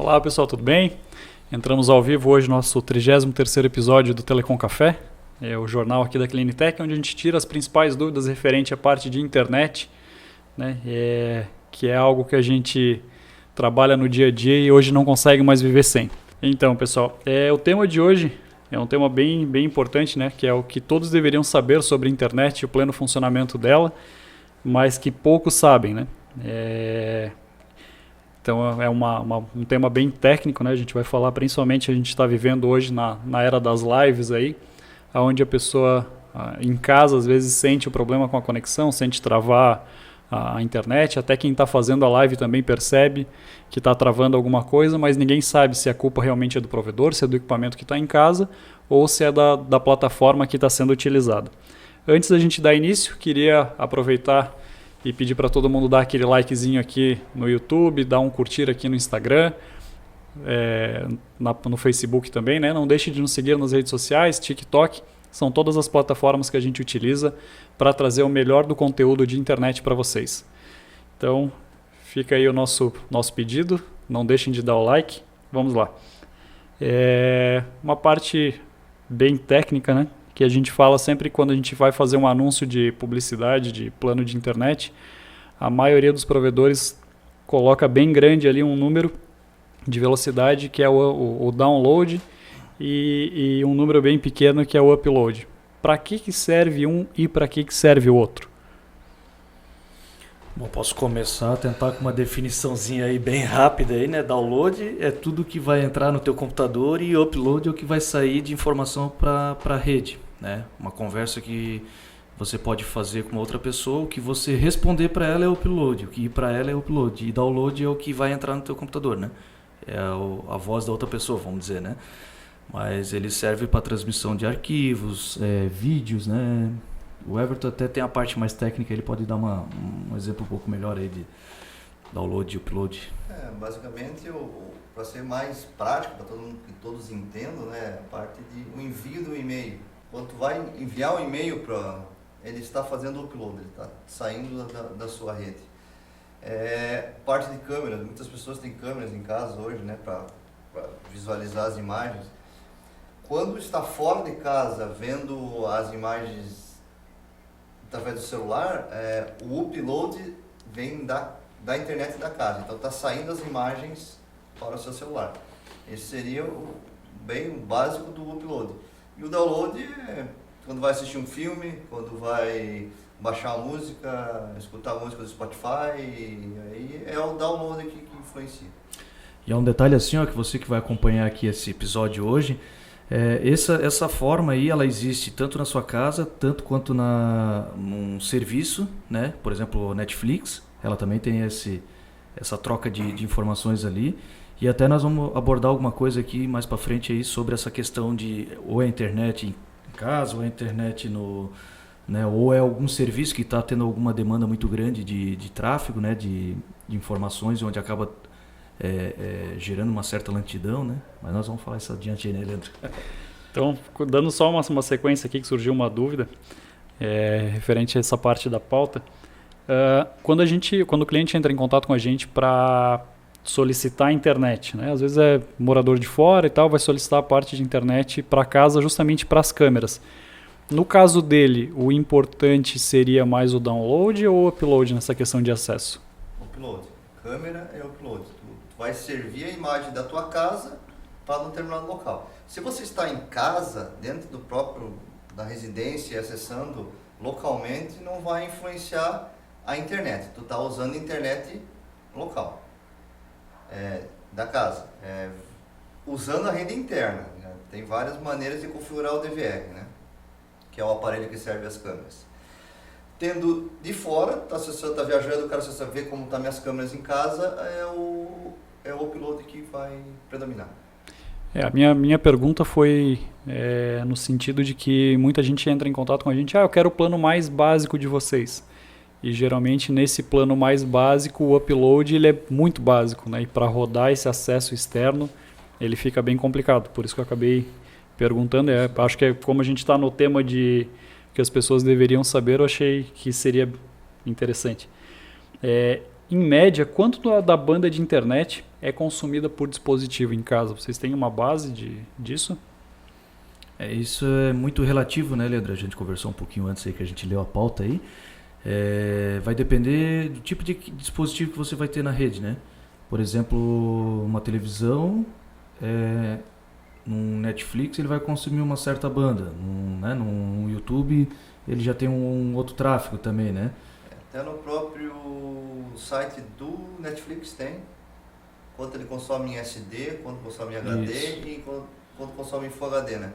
Olá pessoal, tudo bem? Entramos ao vivo hoje no nosso 33º episódio do Telecom Café, é o jornal aqui da Clinitec, onde a gente tira as principais dúvidas referente à parte de internet, né? Que é algo que a gente trabalha no dia a dia e hoje não consegue mais viver sem. Então pessoal, o tema de hoje é um tema bem importante, né? Que é o que todos deveriam saber sobre a internet e o pleno funcionamento dela, mas que poucos sabem, né? Então é um tema bem técnico, né? A gente vai falar principalmente, a gente está vivendo hoje na era das lives aí, onde a pessoa em casa às vezes sente o problema com a conexão, sente travar a internet, até quem está fazendo a live também percebe que está travando alguma coisa, mas ninguém sabe se a culpa realmente é do provedor, se é do equipamento que está em casa ou se é da plataforma que está sendo utilizada. Antes da gente dar início, queria aproveitar e pedir para todo mundo dar aquele likezinho aqui no YouTube, dar um curtir aqui no Instagram, no Facebook também, né? Não deixe de nos seguir nas redes sociais, TikTok, são todas as plataformas que a gente utiliza para trazer o melhor do conteúdo de internet para vocês. Então, fica aí o nosso pedido, não deixem de dar o like, vamos lá. Uma parte bem técnica, né? Que a gente fala sempre quando a gente vai fazer um anúncio de publicidade, de plano de internet, a maioria dos provedores coloca bem grande ali um número de velocidade que é o download e um número bem pequeno que é o upload. Para que serve um e para que serve o outro? Bom, posso começar a tentar com uma definiçãozinha aí bem rápida aí, né? Download é tudo que vai entrar no teu computador e upload é o que vai sair de informação para a rede, né? Uma conversa que você pode fazer com uma outra pessoa, o que você responder para ela é upload, o que ir para ela é upload e download é o que vai entrar no teu computador, né? É a voz da outra pessoa, vamos dizer, né? Mas ele serve para transmissão de arquivos, vídeos, né? O Everton até tem a parte mais técnica, ele pode dar um exemplo um pouco melhor aí de download e upload. Basicamente, para ser mais prático, para que todos entendam, né, a parte de o envio do e-mail. Quando tu vai enviar um e-mail ele está fazendo o upload, ele está saindo da sua rede. Parte de câmeras, muitas pessoas têm câmeras em casa hoje, né, para visualizar as imagens. Quando está fora de casa vendo as imagens através do celular, o upload vem da internet da casa, então está saindo as imagens para o seu celular. Esse seria o básico do upload. E o download é quando vai assistir um filme, quando vai baixar a música, escutar a música do Spotify, aí é o download que influencia. E é um detalhe assim, ó, que você que vai acompanhar aqui esse episódio hoje, essa forma aí, ela existe tanto na sua casa, tanto quanto num serviço, né? Por exemplo, Netflix, ela também tem essa troca de informações ali. E até nós vamos abordar alguma coisa aqui mais para frente aí sobre essa questão de ou é internet em casa, ou é internet né? Ou é algum serviço que está tendo alguma demanda muito grande de tráfego, né? De informações, onde acaba gerando uma certa lentidão, né? Mas nós vamos falar isso adiante aí, né, Leandro? Então, dando só uma sequência aqui que surgiu uma dúvida referente a essa parte da pauta. Quando o cliente entra em contato com a gente para solicitar a internet, né? Às vezes é morador de fora e tal, vai solicitar a parte de internet para casa justamente para as câmeras. No caso dele, o importante seria mais o download ou o upload nessa questão de acesso? Upload. Câmera é upload. Tu vai servir a imagem da tua casa para um determinado local. Se você está em casa, dentro da residência, acessando localmente, não vai influenciar a internet. Tu está usando a internet local, da casa, usando a rede interna, né? Tem várias maneiras de configurar o DVR, né? Que é o aparelho que serve as câmeras. Tendo de fora, tá viajando, o cara só ver como estão minhas câmeras em casa, é o upload que vai predominar. A minha pergunta foi no sentido de que muita gente entra em contato com a gente, eu quero o plano mais básico de vocês. E geralmente nesse plano mais básico, o upload ele é muito básico, né? E para rodar esse acesso externo, ele fica bem complicado. Por isso que eu acabei perguntando. Acho que como a gente está no tema de que as pessoas deveriam saber, eu achei que seria interessante. Em média, quanto da banda de internet é consumida por dispositivo em casa? Vocês têm uma base disso? Isso é muito relativo, né, Leandro? A gente conversou um pouquinho antes aí que a gente leu a pauta aí. Vai depender do tipo de dispositivo que você vai ter na rede, né? Por exemplo, uma televisão, num Netflix ele vai consumir uma certa banda, num YouTube ele já tem um outro tráfego também, né? Até no próprio site do Netflix tem quanto ele consome em SD, quanto consome em HD e quanto consome em Full HD, né?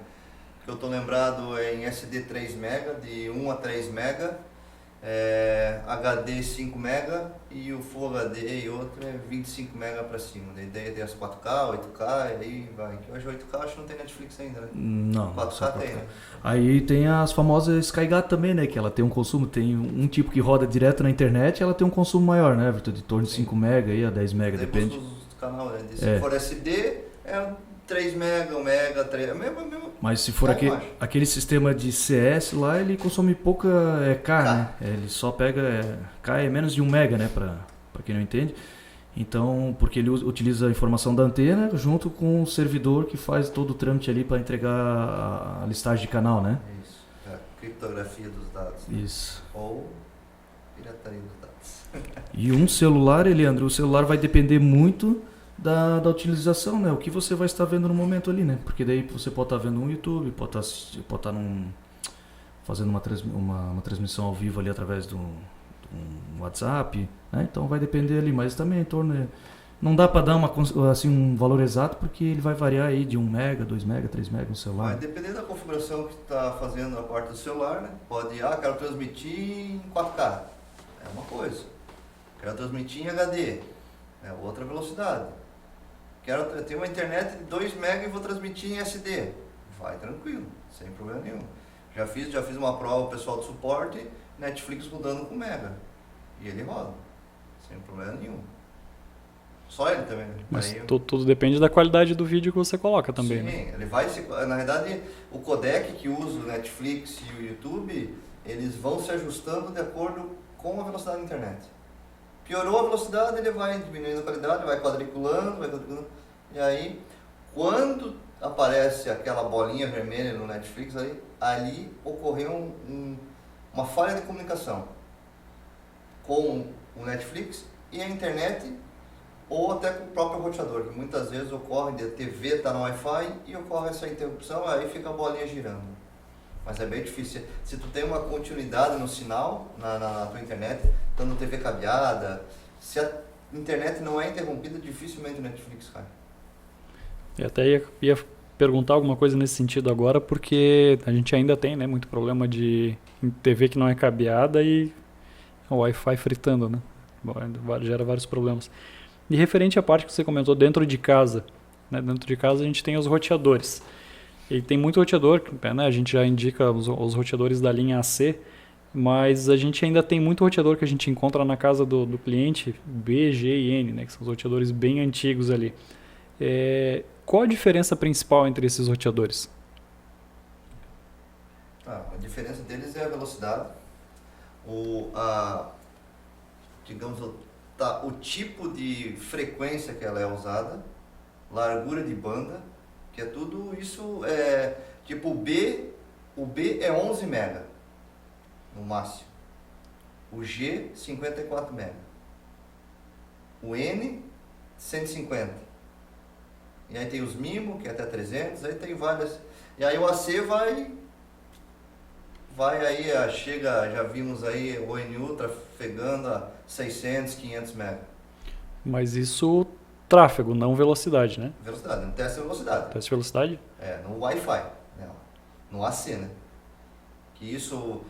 Que eu estou lembrado é em SD 3 MB, de 1 a 3 MB, HD 5 MB e o Full HD e outro é 25 MB para cima. Daí tem as 4K, 8K e aí vai. Que hoje 8K acho que não tem Netflix ainda, né? Não. 4K tem, né? Aí tem as famosas SkyGAT também, né? Que ela tem um consumo, tem um tipo que roda direto na internet, ela tem um consumo maior, né? De torno de 5 MB aí a 10 MB, depende. Do canal, né? Se for SD, é 3 MB, 1 MB, 3 MB. Mas se for aquele sistema de CS lá, ele consome pouca K, né? Ele só pega K é menos de 1 MB, né? Pra quem não entende. Então, porque ele utiliza a informação da antena junto com o servidor que faz todo o trâmite ali para entregar a listagem de canal, né? Isso. A criptografia dos dados. Né? Isso. Ou pirataria dos dados. E um celular, Leandro, o celular vai depender muito da utilização, né? O que você vai estar vendo no momento ali, né? Porque daí você pode estar vendo um YouTube, pode estar fazendo uma transmissão ao vivo ali através do WhatsApp, né? Então vai depender ali, mas também em torno não dá para dar um valor exato porque ele vai variar aí de 1 MB, 2 MB, 3 MB no celular. Vai depender da configuração que está fazendo a parte do celular, né? Pode, quero transmitir em 4K, é uma coisa. Quero transmitir em HD, é outra velocidade. Quero ter uma internet de 2 MB e vou transmitir em SD. Vai tranquilo, sem problema nenhum. Já fiz uma prova pessoal de suporte, Netflix mudando com Mega. E ele roda, sem problema nenhum. Só ele também. Mas tudo depende da qualidade do vídeo que você coloca também. Sim, né? Ele vai na verdade, o codec que usa o Netflix e o YouTube, eles vão se ajustando de acordo com a velocidade da internet. Piorou a velocidade, ele vai diminuindo a qualidade, vai quadriculando. E aí, quando aparece aquela bolinha vermelha no Netflix, ali ocorreu uma falha de comunicação com o Netflix e a internet, ou até com o próprio roteador, que muitas vezes ocorre, a TV está no Wi-Fi e ocorre essa interrupção, aí fica a bolinha girando. Mas é bem difícil. Se tu tem uma continuidade no sinal, na tua internet, estando TV cabeada, se a internet não é interrompida, dificilmente o Netflix cai. Eu até ia perguntar alguma coisa nesse sentido agora, porque a gente ainda tem, né, muito problema de TV que não é cabeada e o Wi-Fi fritando, né? Gera vários problemas. E referente à parte que você comentou dentro de casa, né? Dentro de casa a gente tem os roteadores. E tem muito roteador, né? A gente já indica os roteadores da linha AC, mas a gente ainda tem muito roteador que a gente encontra na casa do cliente, B, G e N, né? Que são os roteadores bem antigos ali. Qual a diferença principal entre esses roteadores? A diferença deles é a velocidade, o tipo de frequência que ela é usada, largura de banda, que é tudo isso, tipo o B é 11 MB no máximo, o G 54 MB, o N 150, e aí tem os MIMO que é até 300, aí tem várias, e aí o AC vai aí, já vimos aí o ONU trafegando a 600, 500 MB. Mas isso tráfego, não velocidade, né? Velocidade, no teste de velocidade. Teste de velocidade? No Wi-Fi, né? No AC, né? Que isso,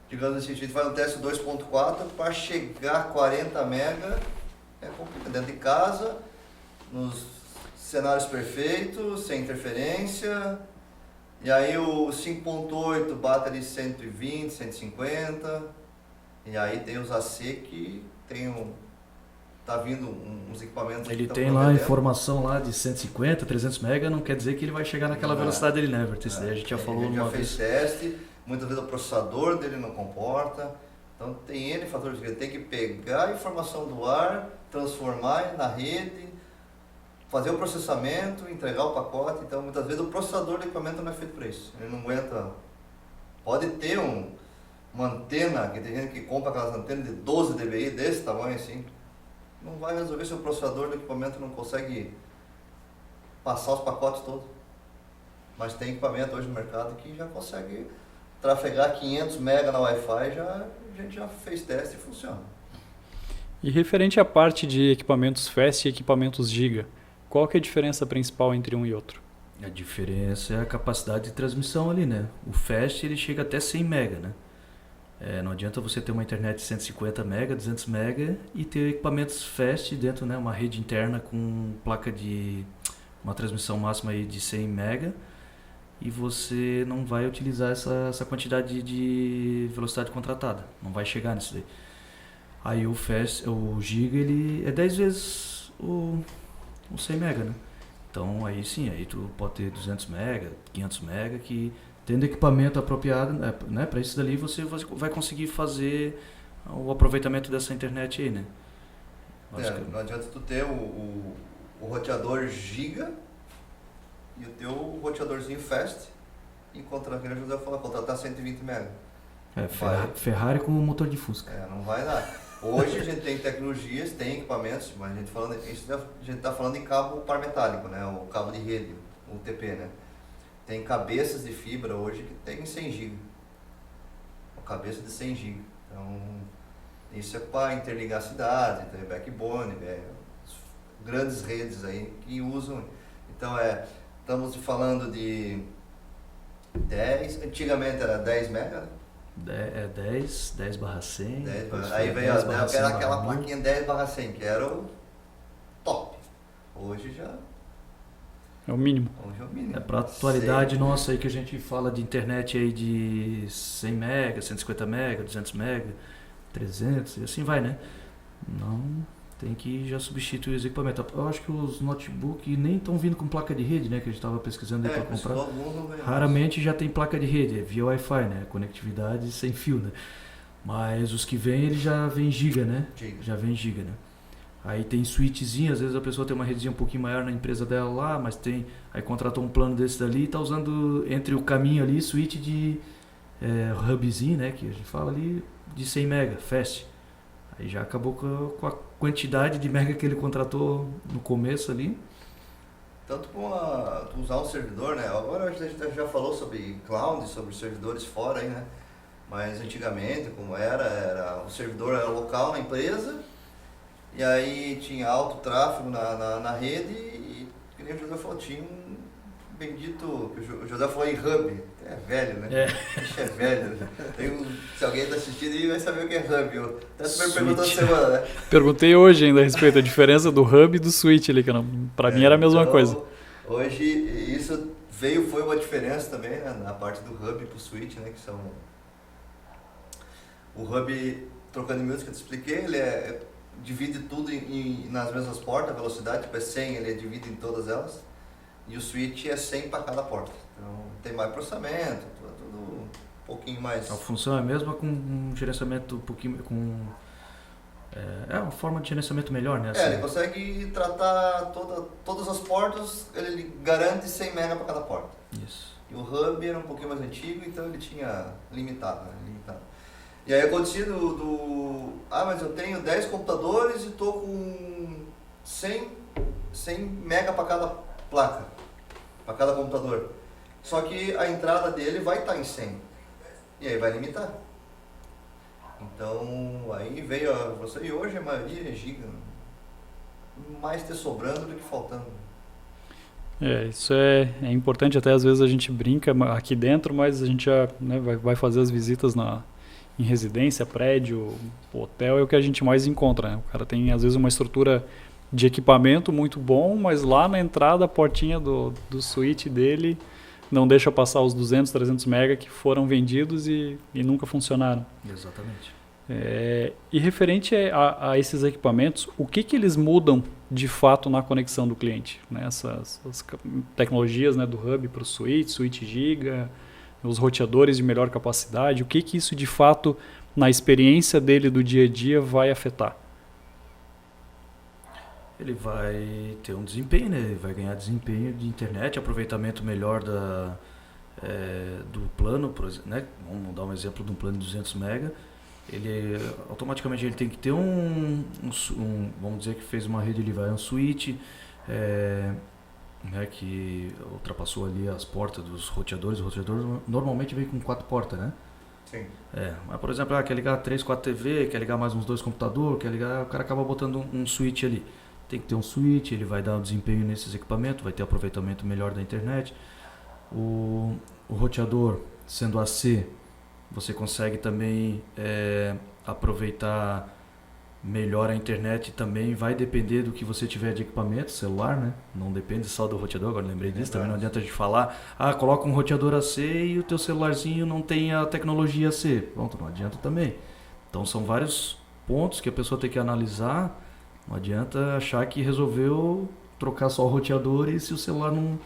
digamos assim, a gente faz um teste 2.4 para chegar a 40 MB, é complicado. Dentro de casa, nos cenários perfeitos, sem interferência. E aí o 5.8 bate ali 120, 150. E aí tem os AC que tá vindo uns equipamentos. Ele tem lá a informação lá de 150, 300 MB, não quer dizer que ele vai chegar naquela velocidade dele, né, Everton? Isso daí a gente já falou uma vez. Já fez teste, muitas vezes o processador dele não comporta. Então tem N fatores que ele tem que pegar a informação do ar, transformar na rede, fazer o processamento, entregar o pacote. Então, muitas vezes o processador do equipamento não é feito para isso. Ele não aguenta. Pode ter uma antena, que tem gente que compra aquelas antenas de 12 dBi desse tamanho assim. Não vai resolver se o processador do equipamento não consegue passar os pacotes todos. Mas tem equipamento hoje no mercado que já consegue trafegar 500 MB na Wi-Fi, a gente já fez teste e funciona. E referente à parte de equipamentos Fast e equipamentos Giga, qual que é a diferença principal entre um e outro? A diferença é a capacidade de transmissão ali, né? O Fast ele chega até 100 MB, né? Não adianta você ter uma internet de 150 MB, 200 MB e ter equipamentos Fast dentro, né? Uma rede interna com placa de uma transmissão máxima aí de 100 MB e você não vai utilizar essa quantidade de velocidade contratada. Não vai chegar nisso daí. Aí o Giga ele é 10 vezes o 100 MB, né? Então aí sim, aí tu pode ter 200 MB, 500 MB que tendo equipamento apropriado, né, para isso dali você vai conseguir fazer o aproveitamento dessa internet aí, né? Não adianta tu ter o roteador Giga e o teu roteadorzinho Fast, enquanto naquele José fala contratar 120 MB. Ferrari com motor de Fusca. Não vai dar. Hoje a gente tem tecnologias, tem equipamentos, mas a gente está falando em cabo par metálico, né? O cabo de rede, o UTP, né? Tem cabeças de fibra hoje que tem 100 GB. Uma cabeça de 100 GB. Então, isso é para interligar a cidade, tem backbone, grandes redes aí que usam. Então, estamos falando de 10, antigamente era 10 MB, né? 10/100. Aí veio aquela plaquinha 10/100, que era o top. Hoje já é o mínimo. Hoje é o mínimo. Para a atualidade nossa aí que a gente fala de internet aí de 100 MB, 150 MB, 200 MB, 300 e assim vai, né? Não tem que já substituir os equipamentos. Eu acho que os notebooks nem estão vindo com placa de rede, né? Que a gente estava pesquisando aí para comprar. Raramente já tem placa de rede, é via Wi-Fi, né? Conectividade sem fio, né? Mas os que vêm, ele já vem giga, né? Já vem giga, né? Aí tem switchzinho, às vezes a pessoa tem uma redezinha um pouquinho maior na empresa dela lá, mas aí contratou um plano desse dali e tá usando entre o caminho ali, switch de hubzinho, né? Que a gente fala ali, de 100 MB, fast. Aí já acabou com a quantidade de mega que ele contratou no começo ali. Tanto com usar um servidor, né? Agora a gente já falou sobre cloud, sobre servidores fora aí, né? Mas antigamente, como o servidor era local na empresa, e aí tinha alto tráfego na rede, e que nem o José falou, tinha um bendito, que o José falou em hub, é velho, né? Isso é velho, né? Se alguém está assistindo aí vai saber o que é hub. Eu até me perguntou essa semana, né? Perguntei hoje ainda a respeito da diferença do hub e do switch ali, que para mim era a mesma coisa. Hoje isso foi uma diferença também, né? Na parte do hub para o switch, né? Que são o hub, trocando em minutos que eu te expliquei, ele divide tudo nas mesmas portas, a velocidade tipo é 100, ele divide em todas elas. E o switch é 100 para cada porta. Então tem mais processamento, tudo um pouquinho mais. A função é a mesma com um gerenciamento um pouquinho. Uma forma de gerenciamento melhor, né? Assim. Ele consegue tratar todas as portas, ele garante 100 MB para cada porta. Isso. E o hub era um pouquinho mais antigo, então ele tinha limitado, né? E aí acontecia mas eu tenho 10 computadores e estou com 100 MB para cada placa, para cada computador. Só que a entrada dele vai estar em 100. E aí vai limitar. Então, aí veio e hoje a maioria é giga. Mais ter sobrando do que faltando. Isso é importante, até às vezes a gente brinca aqui dentro, mas a gente já vai fazer as visitas em residência, prédio, hotel, é o que a gente mais encontra, né? O cara tem às vezes uma estrutura de equipamento muito bom, mas lá na entrada a portinha do switch dele não deixa passar os 200, 300 MB que foram vendidos e nunca funcionaram. Exatamente. E referente a esses equipamentos, o que eles mudam de fato na conexão do cliente? Né? Essas tecnologias, né, do hub para o switch giga, os roteadores de melhor capacidade, o que isso de fato na experiência dele do dia a dia vai afetar? ele vai ter um desempenho, né? Ele vai ganhar desempenho de internet, aproveitamento melhor do plano, por exemplo, né? Vamos dar um exemplo de um plano de 200 MB. Ele automaticamente ele tem que ter vamos dizer que fez uma rede, ele vai um switch, né, que ultrapassou ali as portas dos roteadores. Os roteadores normalmente vem com 4 portas, né? Sim. Mas por exemplo, quer ligar 3, 4 TV, quer ligar mais uns 2 computadores, o cara acaba botando um switch ali. Tem que ter um switch, ele vai dar um desempenho nesses equipamentos, vai ter aproveitamento melhor da internet. O roteador, sendo AC, você consegue também aproveitar melhor a internet. Também vai depender do que você tiver de equipamento, celular, né? Não depende só do roteador, agora lembrei disso. Também não adianta a gente falar, coloca um roteador AC e o teu celularzinho não tem a tecnologia AC. Pronto, não adianta também. Então são vários pontos que a pessoa tem que analisar. Não adianta achar que resolveu trocar só o roteador e se o celular não...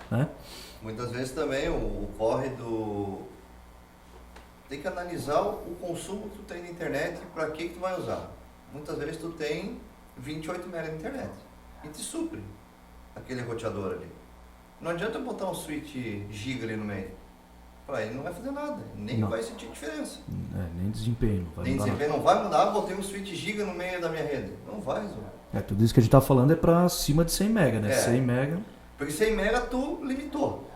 né? Muitas vezes também o corre do... Tem que analisar o consumo que tu tem na internet e para que tu vai usar. Muitas vezes tu tem 28 MB de internet e te supre aquele roteador ali. Não adianta botar um switch giga ali no meio. Para ele não vai fazer nada, nem vai sentir diferença. Nem desempenho. Nem desempenho não vai mudar, botei um switch giga no meio da minha rede. Não vai resolver. Tudo isso que a gente está falando é para cima de 100 MB, né? 100 MB... Porque 100 MB tu limitou.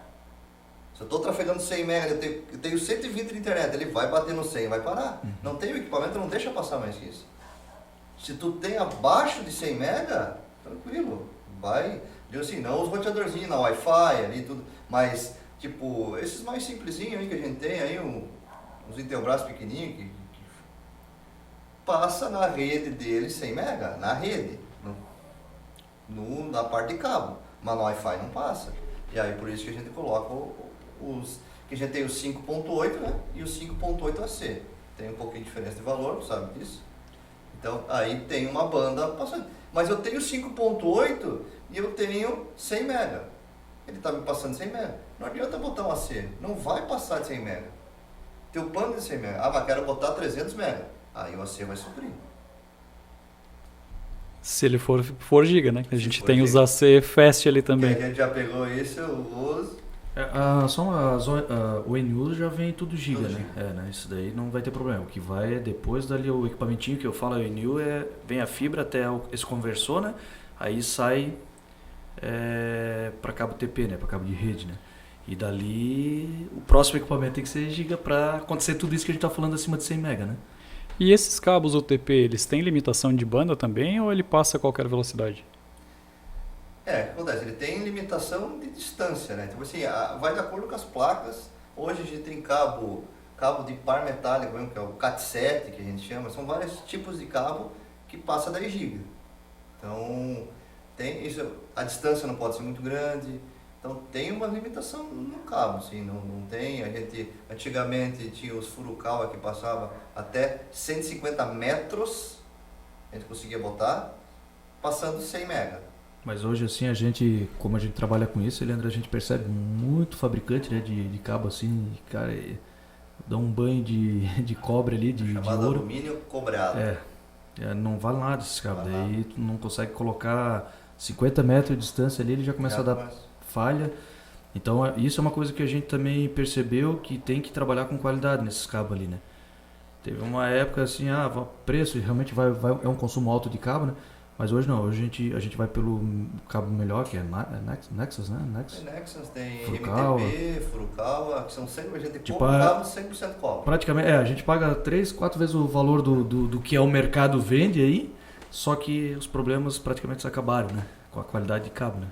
Se eu estou trafegando 100 MB, eu tenho 120 de internet, ele vai bater no 100 e vai parar. Não tem o equipamento, não deixa passar mais que isso. Se tu tem abaixo de 100 MB, tranquilo. Vai, digo assim, não os roteadorzinhos na Wi-Fi ali tudo, mas tipo, esses mais simplesinhos aí que a gente tem aí, uns Intelbras pequenininhos que passa na rede dele 100 MB, na rede, na parte de cabo, mas no Wi-Fi não passa. E aí por isso que a gente coloca que a gente tem o 5.8, né, e o 5.8 AC. Tem um pouquinho de diferença de valor, sabe disso? Então aí tem uma banda passando. Mas eu tenho 5.8 e eu tenho 100 MB. Ele está me passando 100 MB. Não adianta botar um AC, não vai passar de 100 MB. Teu plano de 100 MB. Mas quero botar 300 MB. Aí o AC vai suprir. Se ele for giga, né? A gente tem os AC Fast ali também. Que a gente já pegou esse, eu uso. O NU já vem tudo giga, né? Né? Isso daí não vai ter problema. O que vai é depois dali o equipamentinho que eu falo, o NU, vem a fibra até esse conversor, né? Aí sai para cabo TP, né? Para cabo de rede, né? E dali o próximo equipamento tem que ser giga para acontecer tudo isso que a gente está falando acima de 100 MB, né? E esses cabos UTP, eles têm limitação de banda também ou ele passa a qualquer velocidade? O que acontece? Ele tem limitação de distância, né? Tipo assim, vai de acordo com as placas. Hoje a gente tem cabo de par metálico mesmo, que é o CAT7 que a gente chama. São vários tipos de cabo que passa 10 GB. Então, a distância não pode ser muito grande. Então tem uma limitação no cabo, assim, não tem. A gente antigamente tinha os Furukawa que passava até 150 metros, a gente conseguia botar, passando 100 MB. Mas hoje assim como a gente trabalha com isso, Leandro, a gente percebe muito fabricante, né, de cabo assim, cara, dá um banho de cobre ali, de ouro. Alumínio cobreado. Não vale nada esses cabos, daí tu não consegue colocar 50 metros de distância ali, ele já começa a dar falha. Então isso é uma coisa que a gente também percebeu que tem que trabalhar com qualidade nesses cabos ali, né? Teve uma época assim, preço realmente é um consumo alto de cabo, né? Mas hoje não, hoje a gente vai pelo cabo melhor, que é Nexus, né? Nexus, tem Furukawa. MTP, Furukawa, que são sempre, a gente Tipo, compra cabo 100% cobre. Praticamente, a gente paga 3, 4 vezes o valor do que o mercado vende aí, só que os problemas praticamente se acabaram, né? Com a qualidade de cabo, né?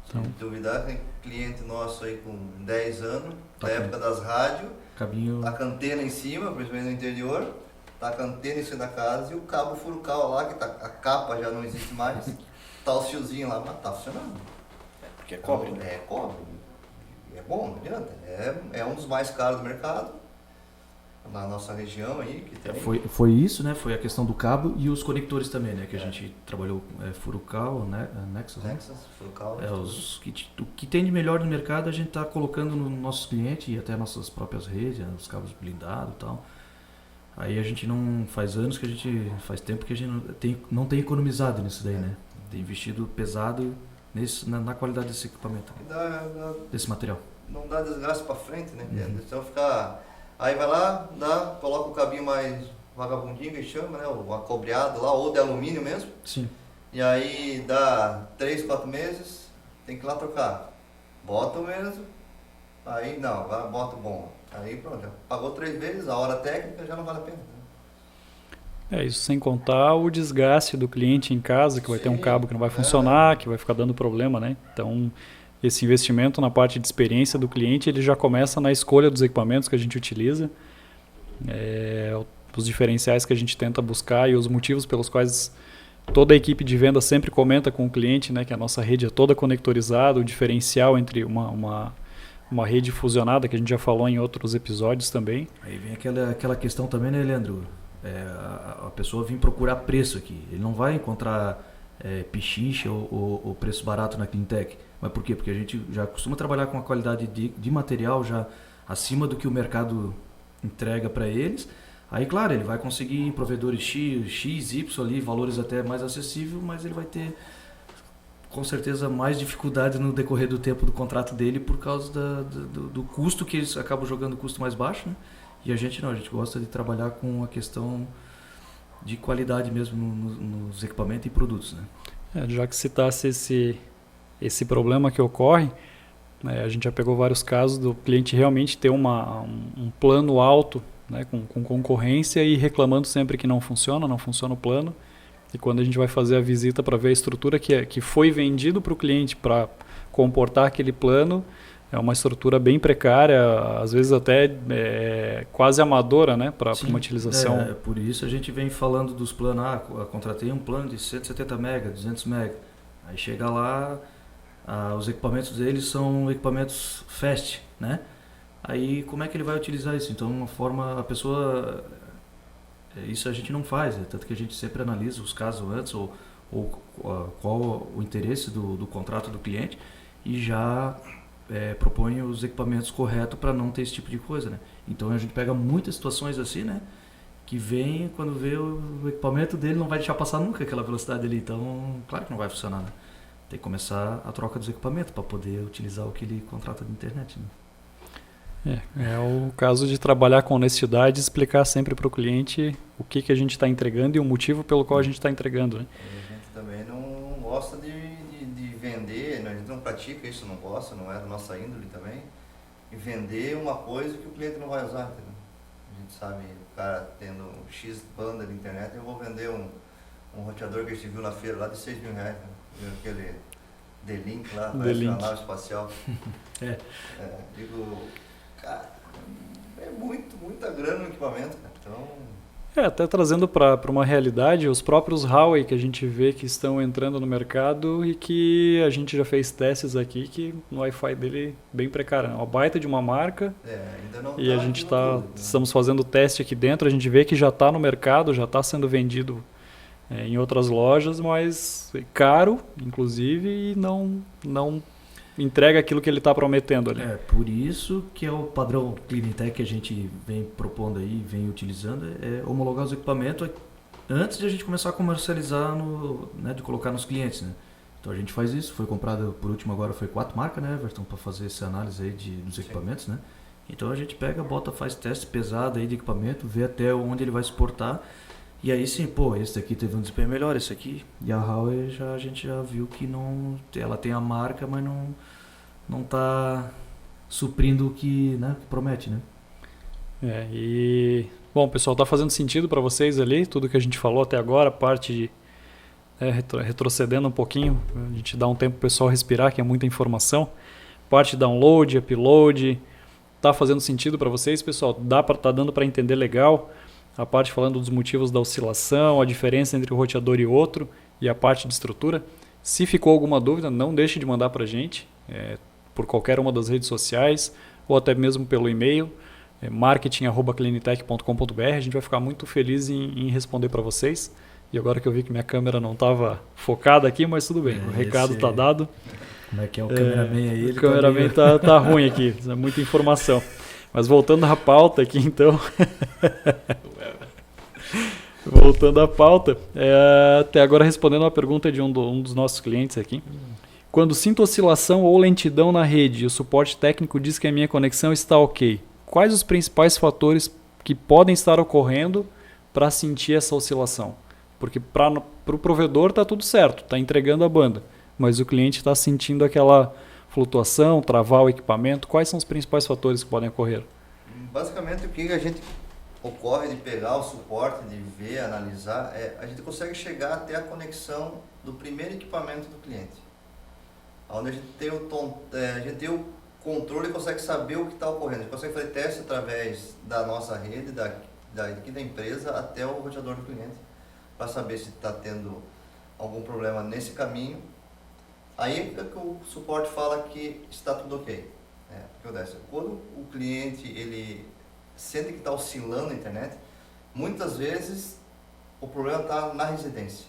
Então, se duvidar, tem cliente nosso aí com 10 anos, da época das rádios, cabinho... tá com a antena em cima, principalmente no interior, tá com a antena em cima da casa e o cabo Furukawa lá, que a capa já não existe mais, tá os fiozinhos lá, mas tá funcionando. Porque é cobre, né? É cobre. É bom, não adianta. É um dos mais caros do mercado, na nossa região aí. Que tem. Foi isso, né? Foi a questão do cabo e os conectores também, né? Que a gente trabalhou Furukawa, Nexus, né? Furukawa. O que tem de melhor no mercado a gente está colocando nos nossos clientes e até nossas próprias redes, os cabos blindados e tal. Aí a gente não faz faz tempo que a gente não tem economizado nisso daí, né? Tem investido pesado na qualidade desse equipamento, desse material. Não dá desgaste para frente, né? Então aí vai lá, coloca o cabinho mais vagabundinho que chama, né? O acobreado lá, ou de alumínio mesmo. Sim. E aí dá 3, 4 meses, tem que ir lá trocar. Bota o mesmo, aí não, bota o bom. Aí pronto, já pagou 3 vezes, a hora técnica já não vale a pena. Isso sem contar o desgaste do cliente em casa, que vai ter um cabo que não vai funcionar, que vai ficar dando problema, né? Então, esse investimento na parte de experiência do cliente, ele já começa na escolha dos equipamentos que a gente utiliza, os diferenciais que a gente tenta buscar e os motivos pelos quais toda a equipe de venda sempre comenta com o cliente, né? Que a nossa rede é toda conectorizada, o diferencial entre uma rede fusionada, que a gente já falou em outros episódios também. Aí vem aquela questão também, né, Leandro? A pessoa vem procurar preço aqui. Ele não vai encontrar pichincha ou preço barato na Cleantech. Mas por quê? Porque a gente já costuma trabalhar com a qualidade de material já acima do que o mercado entrega para eles. Aí, claro, ele vai conseguir em provedores X, Y ali, valores até mais acessíveis, mas ele vai ter com certeza mais dificuldade no decorrer do tempo do contrato dele por causa do custo, que eles acabam jogando o custo mais baixo, né? E a gente não, a gente gosta de trabalhar com a questão de qualidade mesmo nos equipamentos e produtos, né? Já que citasse esse problema que ocorre, a gente já pegou vários casos do cliente realmente ter um plano alto, né, com concorrência e reclamando sempre que não funciona o plano. E quando a gente vai fazer a visita para ver a estrutura que foi vendido para o cliente para comportar aquele plano, é uma estrutura bem precária, às vezes até quase amadora, né, para uma utilização. Por isso a gente vem falando dos planos. Eu contratei um plano de 170 MB, 200 MB. Aí chega lá, os equipamentos deles são equipamentos fast, né? Aí como é que ele vai utilizar isso? Então a pessoa... Isso a gente não faz, tanto que a gente sempre analisa os casos antes ou qual o interesse do contrato do cliente e já propõe os equipamentos corretos para não ter esse tipo de coisa, né? Então a gente pega muitas situações assim, né? Que vem, quando vê o equipamento dele não vai deixar passar nunca aquela velocidade ali, então claro que não vai funcionar, né? Tem que começar a troca dos equipamentos para poder utilizar o que ele contrata da internet, né? É o caso de trabalhar com honestidade e explicar sempre para o cliente o que a gente está entregando e o motivo pelo qual a gente está entregando, né? A gente também não gosta de vender, a gente não pratica isso, não gosta, não é da nossa índole também, e vender uma coisa que o cliente não vai usar, entendeu? A gente sabe, o cara tendo X banda de internet, eu vou vender um roteador que a gente viu na feira lá de R$6.000, né? Aquele D-Link lá, parece uma nave espacial. Digo... Cara, é muita grana no equipamento, cara. Então... Até trazendo para uma realidade, os próprios Huawei que a gente vê que estão entrando no mercado e que a gente já fez testes aqui, que no Wi-Fi dele bem precário, né? Uma baita de uma marca, ainda não e a gente estamos fazendo teste aqui dentro, a gente vê que já está no mercado, já está sendo vendido em outras lojas, mas caro, inclusive, e não entrega aquilo que ele está prometendo ali. Por isso que é o padrão Cleantech que a gente vem propondo aí, vem utilizando, é homologar os equipamentos antes de a gente começar a comercializar, de colocar nos clientes, né? Então a gente faz isso, foi comprado por último agora, foi 4 marcas, né, Everton, para fazer essa análise aí dos equipamentos, né? Então a gente pega, faz teste pesado aí de equipamento, vê até onde ele vai exportar. E aí sim, esse daqui teve um desempenho melhor, esse aqui. E a Huawei a gente já viu que ela tem a marca, mas não está suprindo o que promete, né? Bom, pessoal, está fazendo sentido para vocês ali, tudo que a gente falou até agora, a parte de retrocedendo um pouquinho, a gente dá um tempo para o pessoal respirar, que é muita informação. Parte de download, upload, está fazendo sentido para vocês, pessoal? Tá dando para entender legal? A parte falando dos motivos da oscilação, a diferença entre um roteador e outro e a parte de estrutura. Se ficou alguma dúvida, não deixe de mandar para a gente por qualquer uma das redes sociais ou até mesmo pelo e-mail marketing@cleantech.com.br. A gente vai ficar muito feliz em responder para vocês. E agora que eu vi que minha câmera não estava focada aqui, mas tudo bem, o recado está dado. Como é que é o cameraman aí? O cameraman tá ruim aqui, é muita informação. Mas voltando à pauta aqui, então... Voltando à pauta, até agora respondendo uma pergunta de um dos nossos clientes aqui. Quando sinto oscilação ou lentidão na rede e o suporte técnico diz que a minha conexão está ok, quais os principais fatores que podem estar ocorrendo para sentir essa oscilação? Porque para o provedor está tudo certo, está entregando a banda, mas o cliente está sentindo aquela flutuação, travar o equipamento. Quais são os principais fatores que podem ocorrer? Basicamente, o que a gente ocorre de pegar o suporte, de ver, analisar, a gente consegue chegar até a conexão do primeiro equipamento do cliente. Onde a gente tem o controle e consegue saber o que está ocorrendo. A gente consegue fazer teste através da nossa rede, daqui da empresa até o roteador do cliente, para saber se está tendo algum problema nesse caminho. Aí é que o suporte fala que está tudo ok. O que acontece? Quando o cliente ele sente que está oscilando a internet, muitas vezes o problema está na residência.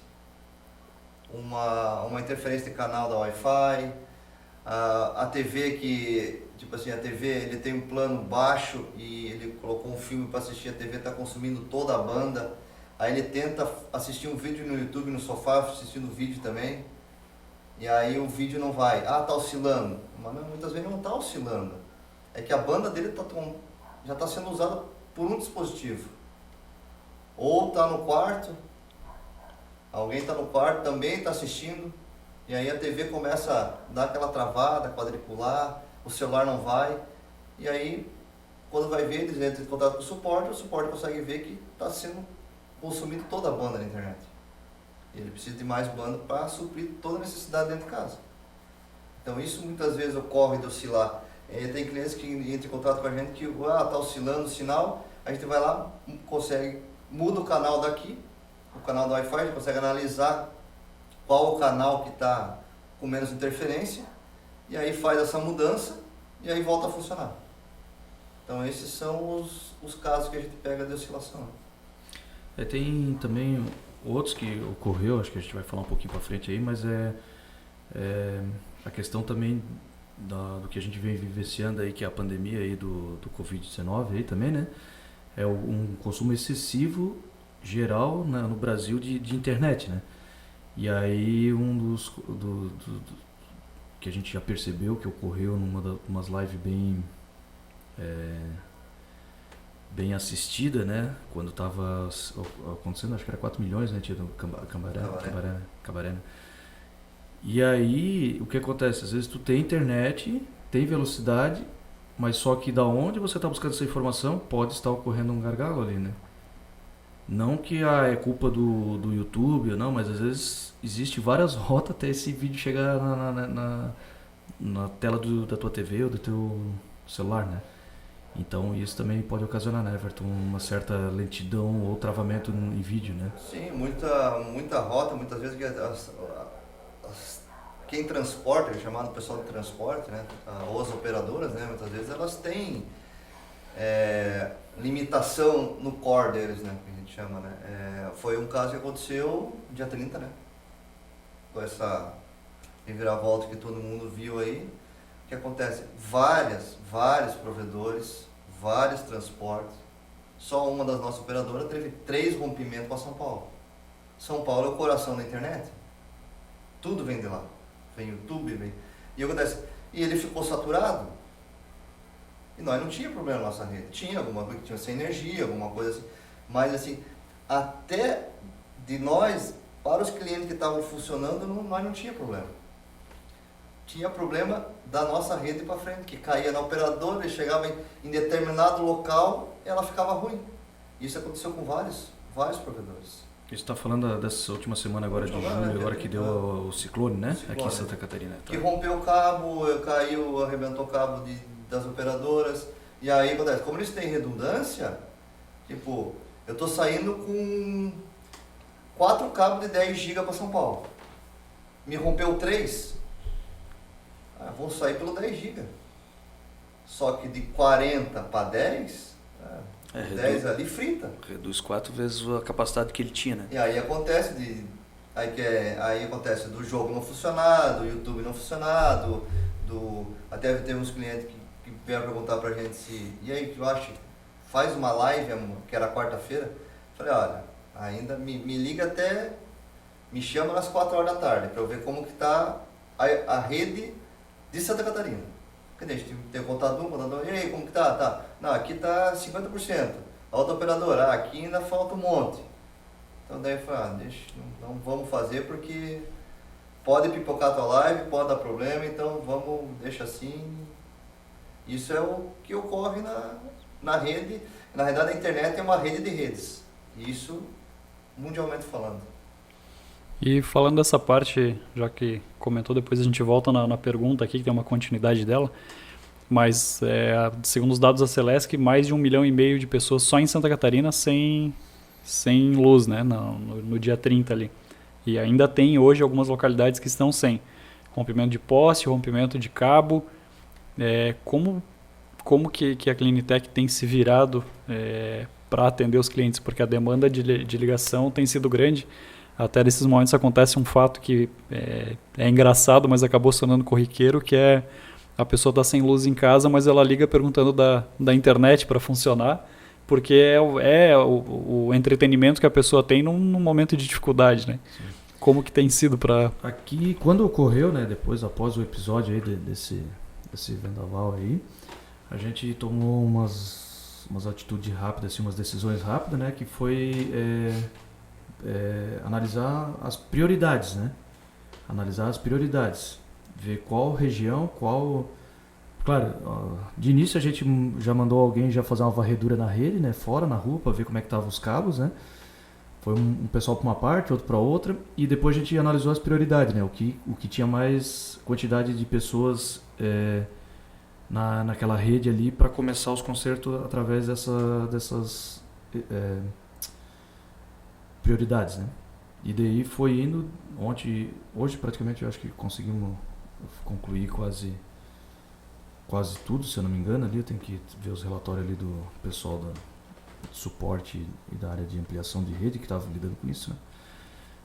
Uma interferência de canal da Wi-Fi, a TV que, tipo assim, a TV ele tem um plano baixo e ele colocou um filme para assistir, a TV está consumindo toda a banda, aí ele tenta assistir um vídeo no YouTube, no sofá, assistindo o vídeo também, e aí o vídeo não vai, tá oscilando, mas muitas vezes não está oscilando, é que a banda dele já está sendo usada por um dispositivo, ou está no quarto, alguém está no quarto, também está assistindo, e aí a TV começa a dar aquela travada, quadricular, o celular não vai, e aí quando vai ver, eles entram em contato com o suporte consegue ver que está sendo consumido toda a banda na internet. E ele precisa de mais banda para suprir toda a necessidade dentro de casa. Então isso muitas vezes ocorre de oscilar. Tem clientes que entram em contato com a gente que está oscilando o sinal, a gente vai lá, muda o canal daqui, o canal do Wi-Fi, a gente consegue analisar qual o canal que está com menos interferência, e aí faz essa mudança, e aí volta a funcionar. Então esses são os casos que a gente pega de oscilação. Tem também outros que ocorreu, acho que a gente vai falar um pouquinho para frente aí, mas a questão também do que a gente vem vivenciando aí, que é a pandemia aí do Covid-19 aí também, né? É um consumo excessivo geral, né, no Brasil de internet, né? E aí que a gente já percebeu que ocorreu umas lives bem assistida, né? Quando estava acontecendo, acho que era 4 milhões, né? Tinha do Cabaré, né? E aí, o que acontece? Às vezes tu tem internet, tem velocidade, mas só que da onde você está buscando essa informação, pode estar ocorrendo um gargalo ali, né? Não que é culpa do YouTube, não, mas às vezes existe várias rotas até esse vídeo chegar na tela da tua TV ou do teu celular, né? Então isso também pode ocasionar, né, Everton, uma certa lentidão ou travamento em vídeo, né? Sim, muita rota, muitas vezes quem transporta, é chamado pessoal de transporte, né, ou as operadoras, né, muitas vezes elas têm limitação no core deles, né, que a gente chama, né. Foi um caso que aconteceu dia 30, né, com essa reviravolta que todo mundo viu aí. O que acontece? Vários provedores, vários transportes, só uma das nossas operadoras teve 3 rompimentos para São Paulo. São Paulo é o coração da internet. Tudo vem de lá. Vem YouTube, vem... E acontece? E ele ficou saturado. E nós não tinha problema na nossa rede. Tinha alguma coisa que tinha sem energia, alguma coisa assim. Mas assim, até de nós, para os clientes que estavam funcionando, nós não tinha problema. Tinha problema da nossa rede para frente, que caía na operadora, ele chegava em determinado local, ela ficava ruim. Isso aconteceu com vários provedores. A gente está falando dessa última semana agora de julho, agora que deu o ciclone, né? Aqui em Santa Catarina. Tá? Que rompeu o cabo, caiu, arrebentou o cabo das operadoras. E aí acontece, como eles têm redundância, tipo, eu estou saindo com 4 cabos de 10 GB para São Paulo. Me rompeu 3, vou sair pelo 10 GB. Só que de 40 para 10... 10 ali frita. Reduz 4 vezes a capacidade que ele tinha, né? E aí acontece aí acontece do jogo não funcionar, do YouTube não funcionar, até tem uns clientes que vieram perguntar pra gente e aí, eu acho, faz uma live, que era quarta-feira. Falei, olha, ainda me liga até, me chama às 4 horas da tarde para eu ver como que está a rede de Santa Catarina. A gente tem contato um, contato dois, e aí, como que tá? Tá. Não, aqui tá 50%. A outra operadora, aqui ainda falta um monte. Então daí eu falei, deixa, não vamos fazer porque pode pipocar a tua live, pode dar problema, então deixa assim. Isso é o que ocorre na rede. Na realidade a internet é uma rede de redes. Isso mundialmente falando. E falando dessa parte, já que comentou, depois a gente volta na pergunta aqui, que tem uma continuidade dela, mas segundo os dados da Celesc, mais de 1,5 milhão de pessoas só em Santa Catarina sem luz, né, no dia 30 ali. E ainda tem hoje algumas localidades que estão sem rompimento de poste, rompimento de cabo. Como que a Clinitec tem se virado para atender os clientes? Porque a demanda de ligação tem sido grande. Até nesses momentos acontece um fato que é engraçado, mas acabou sonando corriqueiro, que é a pessoa está sem luz em casa, mas ela liga perguntando da internet para funcionar, porque é o entretenimento que a pessoa tem num momento de dificuldade, né? Sim. Como que tem sido para... Aqui, quando ocorreu, né, após o episódio aí desse vendaval aí, a gente tomou umas atitudes rápidas, assim, umas decisões rápidas, né, que foi... analisar as prioridades, né? Analisar as prioridades, ver qual região, Claro, de início a gente já mandou alguém já fazer uma varredura na rede, né? Fora, na rua, para ver como é que estavam os cabos, né? Foi um pessoal para uma parte, outro para outra, e depois a gente analisou as prioridades, né? O que tinha mais quantidade de pessoas naquela rede ali para começar os consertos através dessas prioridades, né? E daí foi indo hoje praticamente eu acho que conseguimos concluir quase tudo, se eu não me engano, ali eu tenho que ver os relatórios ali do pessoal do suporte e da área de ampliação de rede que estava lidando com isso, né?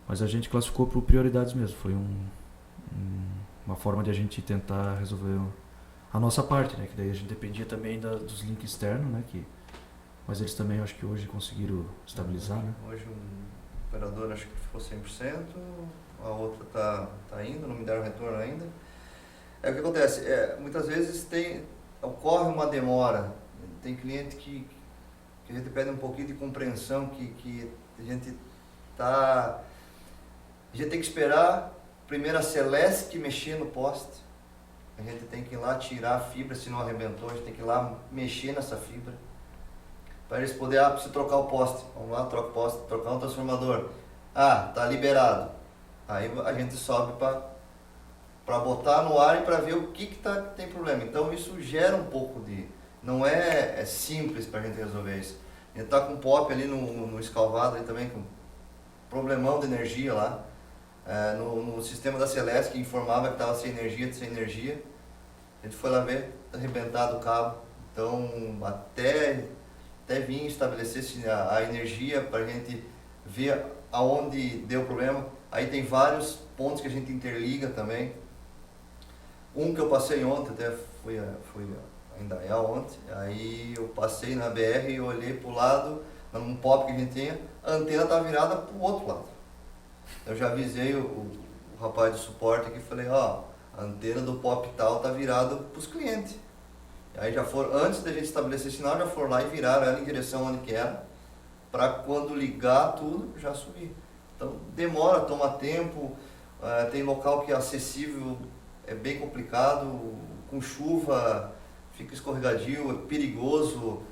Mas a gente classificou por prioridades mesmo, foi uma forma de a gente tentar resolver a nossa parte, né? Que daí a gente dependia também dos links externos, né? Mas eles também, acho que hoje conseguiram estabilizar, né? Hoje o operador acho que ficou 100%, a outra tá indo, não me deram retorno ainda. O que acontece, muitas vezes ocorre uma demora, tem cliente que a gente pede um pouquinho de compreensão, que a gente tem que esperar primeiro a Celesc mexer no poste, a gente tem que ir lá tirar a fibra, se não arrebentou, a gente tem que ir lá mexer nessa fibra, para eles poderem, precisa trocar o poste, vamos lá, troca o poste, trocar um transformador, tá liberado, aí a gente sobe para botar no ar e para ver o que tem problema. Então isso gera um pouco não é simples para a gente resolver isso. A gente está com um POP ali no escalvado ali também, com problemão de energia lá, no sistema da Celesc que informava que estava sem energia, a gente foi lá ver, está arrebentado o cabo, então até vir estabelecer a energia para a gente ver aonde deu problema. Aí tem vários pontos que a gente interliga também. Um que eu passei ontem, até fui ainda ontem, aí eu passei na BR e olhei para o lado, num POP que a gente tinha, a antena está virada para o outro lado. Eu já avisei o rapaz do suporte aqui e falei, a antena do POP tal está virada para os clientes. Aí já foram, antes da gente estabelecer sinal, já foram lá e viraram ela em direção onde que era, para quando ligar tudo, já subir. Então demora, toma tempo, tem local que é acessível, é bem complicado, com chuva, fica escorregadio, é perigoso.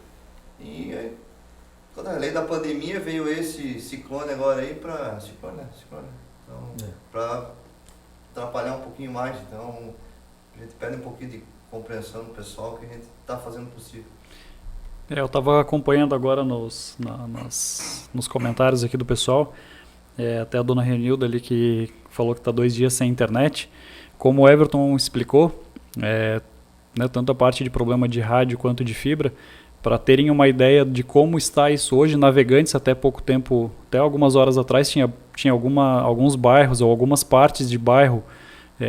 E quando a lei da pandemia veio esse ciclone agora aí para atrapalhar um pouquinho mais. Então a gente pede um pouquinho de compreensão do pessoal que a gente está fazendo o possível. Eu estava acompanhando agora nos comentários aqui do pessoal, até a dona Renilda ali que falou que está 2 dias sem internet. Como o Everton explicou, né, tanto a parte de problema de rádio quanto de fibra, para terem uma ideia de como está isso hoje, Navegantes até pouco tempo, até algumas horas atrás, tinha alguns bairros ou algumas partes de bairro,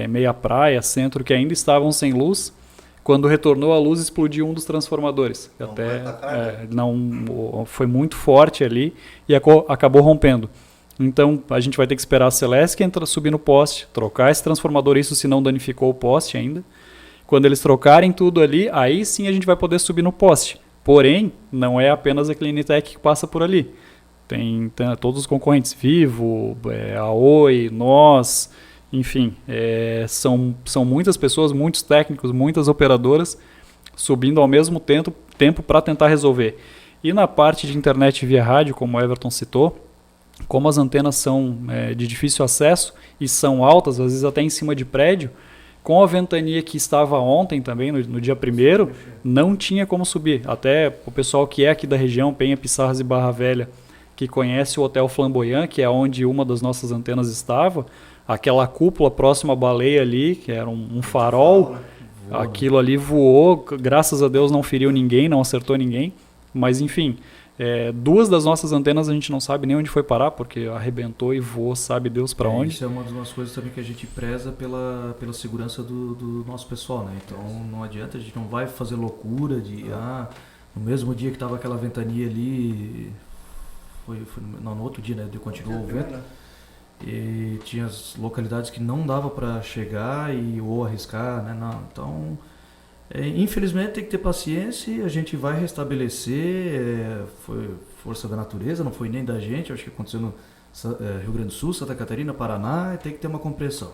meia praia, centro, que ainda estavam sem luz, Quando retornou a luz, explodiu um dos transformadores. Não Até aguenta a carga. foi muito forte ali e acabou rompendo. Então a gente vai ter que esperar a Celesc subir no poste, trocar esse transformador, isso se não danificou o poste ainda. Quando eles trocarem tudo ali, aí sim a gente vai poder subir no poste. Porém, não é apenas a Cleantech que passa por ali. Tem todos os concorrentes, Vivo, a Oi, nós, enfim, são muitas pessoas, muitos técnicos, muitas operadoras subindo ao mesmo tempo para tentar resolver. E na parte de internet via rádio, como o Everton citou, como as antenas são de difícil acesso e são altas, às vezes até em cima de prédio, com a ventania que estava ontem também, no dia 1º, não tinha como subir. Até o pessoal que é aqui da região, Penha, Pissarras e Barra Velha, que conhece o Hotel Flamboyant, que é onde uma das nossas antenas estava, aquela cúpula próxima à baleia ali, que era um farol, aquilo ali voou, graças a Deus não feriu ninguém, não acertou ninguém, mas enfim, 2 das nossas antenas a gente não sabe nem onde foi parar, porque arrebentou e voou, sabe Deus para onde. Isso é uma das coisas também que a gente preza pela segurança do nosso pessoal, né? Então não adianta, a gente não vai fazer loucura de, no mesmo dia que estava aquela ventania ali, no outro dia, né? Continuou o vento. E tinha as localidades que não dava para chegar ou arriscar, né? Não, então, infelizmente tem que ter paciência, a gente vai restabelecer, foi força da natureza, não foi nem da gente, acho que aconteceu no Rio Grande do Sul, Santa Catarina, Paraná, e tem que ter uma compreensão,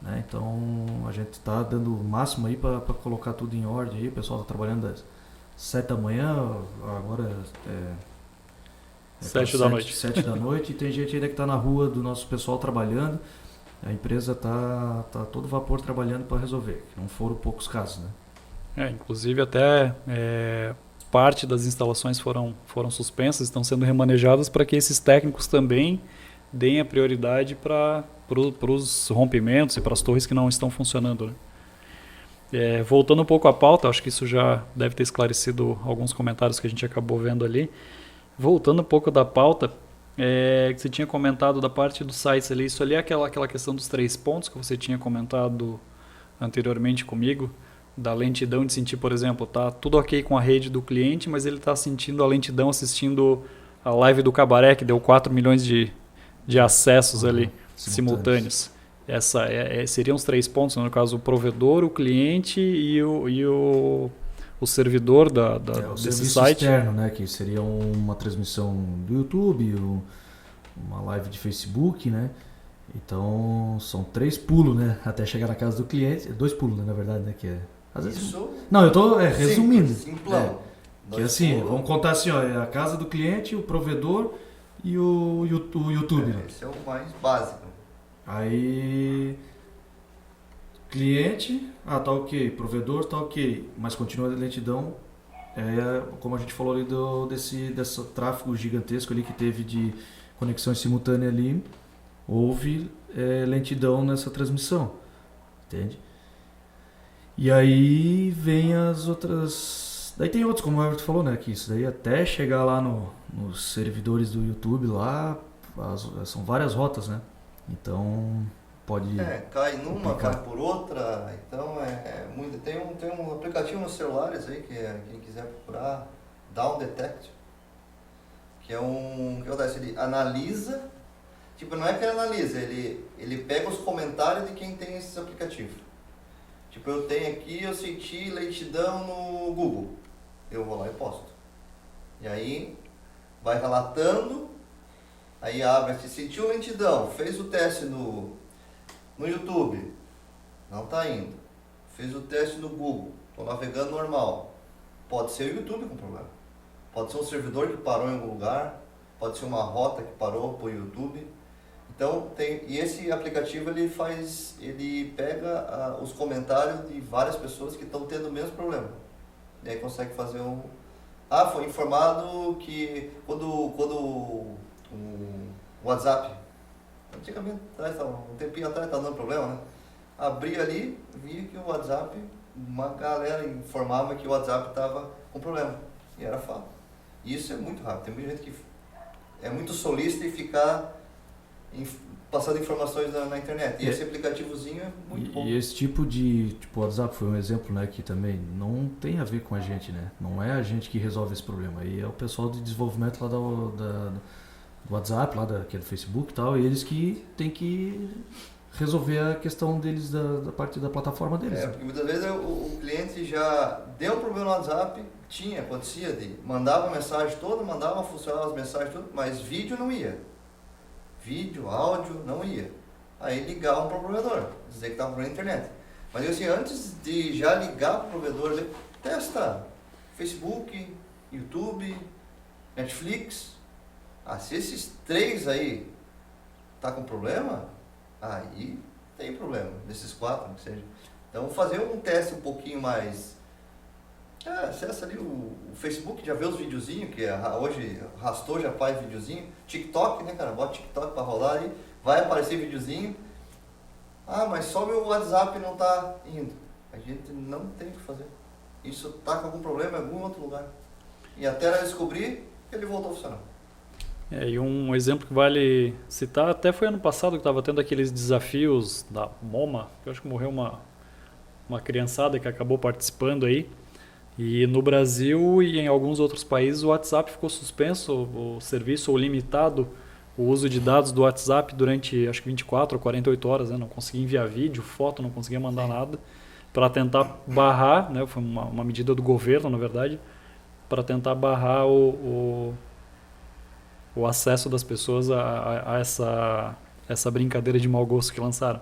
né? Então a gente está dando o máximo aí para colocar tudo em ordem aí, o pessoal está trabalhando das 7 da manhã, agora 7 da noite. 7 da noite, e tem gente ainda que está na rua do nosso pessoal trabalhando. A empresa está todo vapor trabalhando para resolver, que não foram poucos casos, né? Inclusive até parte das instalações foram suspensas, estão sendo remanejadas para que esses técnicos também deem a prioridade para os rompimentos e para as torres que não estão funcionando, né? Voltando um pouco à pauta, acho que isso já deve ter esclarecido alguns comentários que a gente acabou vendo ali. Voltando um pouco da pauta, que você tinha comentado da parte dos sites ali, isso ali é aquela questão dos 3 pontos que você tinha comentado anteriormente comigo, da lentidão de sentir, por exemplo, tá tudo ok com a rede do cliente, mas ele está sentindo a lentidão assistindo a live do Cabaré, que deu 4 milhões de acessos ali, simultâneos. Seriam os 3 pontos, no caso o provedor, o cliente e o servidor desse site. Externo, né, que seria uma transmissão do YouTube, uma live de Facebook, né? Então são 3 pulos, né, até chegar na casa do cliente. 2 pulos, né, na verdade, né, que às vezes. Isso. Não, eu tô resumindo. Simplão. Que assim, vamos contar assim, ó, é a casa do cliente, o provedor e o YouTube. Né? Esse é o mais básico. Aí cliente, tá ok, provedor, tá ok, mas continua a lentidão, como a gente falou ali desse tráfego gigantesco ali que teve de conexões simultâneas ali, houve lentidão nessa transmissão, entende? E aí vem as outras, daí tem outros, como o Everton falou, né, que isso daí até chegar lá nos servidores do YouTube lá, são várias rotas, né, então pode cai numa, vai por outra, então muito. Tem um aplicativo nos celulares aí que quem quiser procurar, Down Detect, que é ele analisa, tipo, não é que ele analisa, ele pega os comentários de quem tem esses aplicativos. Tipo, eu tenho aqui, eu senti lentidão no Google, eu vou lá e posto. E aí vai relatando, aí abre, sentiu lentidão, fez o teste no YouTube, não está indo. Fez o teste no Google, estou navegando normal. Pode ser o YouTube com problema. Pode ser um servidor que parou em algum lugar. Pode ser uma rota que parou para o YouTube. Então, e esse aplicativo ele pega os comentários de várias pessoas que estão tendo o mesmo problema. E aí consegue fazer foi informado que quando o WhatsApp, antigamente, um tempinho atrás, estava dando problema, né? Abri ali, vi que o WhatsApp, uma galera informava que o WhatsApp estava com problema. E era fato. E isso é muito rápido. Tem muita gente que é muito solista e ficar passando informações na internet. E esse aplicativozinho é muito bom. E esse tipo de WhatsApp foi um exemplo, né, que também não tem a ver com a gente, né? Não é a gente que resolve esse problema. Aí é o pessoal de desenvolvimento lá do WhatsApp, lá daquele Facebook e tal, e eles que tem que resolver a questão deles da parte da plataforma deles. Porque muitas vezes o cliente já deu um problema no WhatsApp, acontecia de mandava a mensagem toda, mandava funcionar as mensagens todas, mas vídeo não ia. Vídeo, áudio, não ia. Aí ligavam para o provedor, dizer que estava com problema na internet. Mas assim, antes de já ligar para o provedor, testa Facebook, YouTube, Netflix. Se esses 3 aí tá com problema, aí tem problema, desses 4, que seja. Então fazer um teste um pouquinho mais. Acessa ali o Facebook, já vê os videozinhos, que hoje arrastou, já faz videozinho. TikTok, né, cara? Bota TikTok para rolar aí, vai aparecer videozinho. Mas só meu WhatsApp não tá indo. A gente não tem o que fazer. Isso tá com algum problema em algum outro lugar. E até ela descobrir, ele voltou a funcionar. E um exemplo que vale citar, até foi ano passado que estava tendo aqueles desafios da MoMA, que eu acho que morreu uma criançada que acabou participando aí. E no Brasil e em alguns outros países o WhatsApp ficou suspenso, o serviço ou limitado o uso de dados do WhatsApp durante acho que 24 ou 48 horas, né? Não conseguia enviar vídeo, foto, não conseguia mandar nada, para tentar barrar, né? Foi uma medida do governo, na verdade, para tentar barrar o acesso das pessoas a essa brincadeira de mau gosto que lançaram.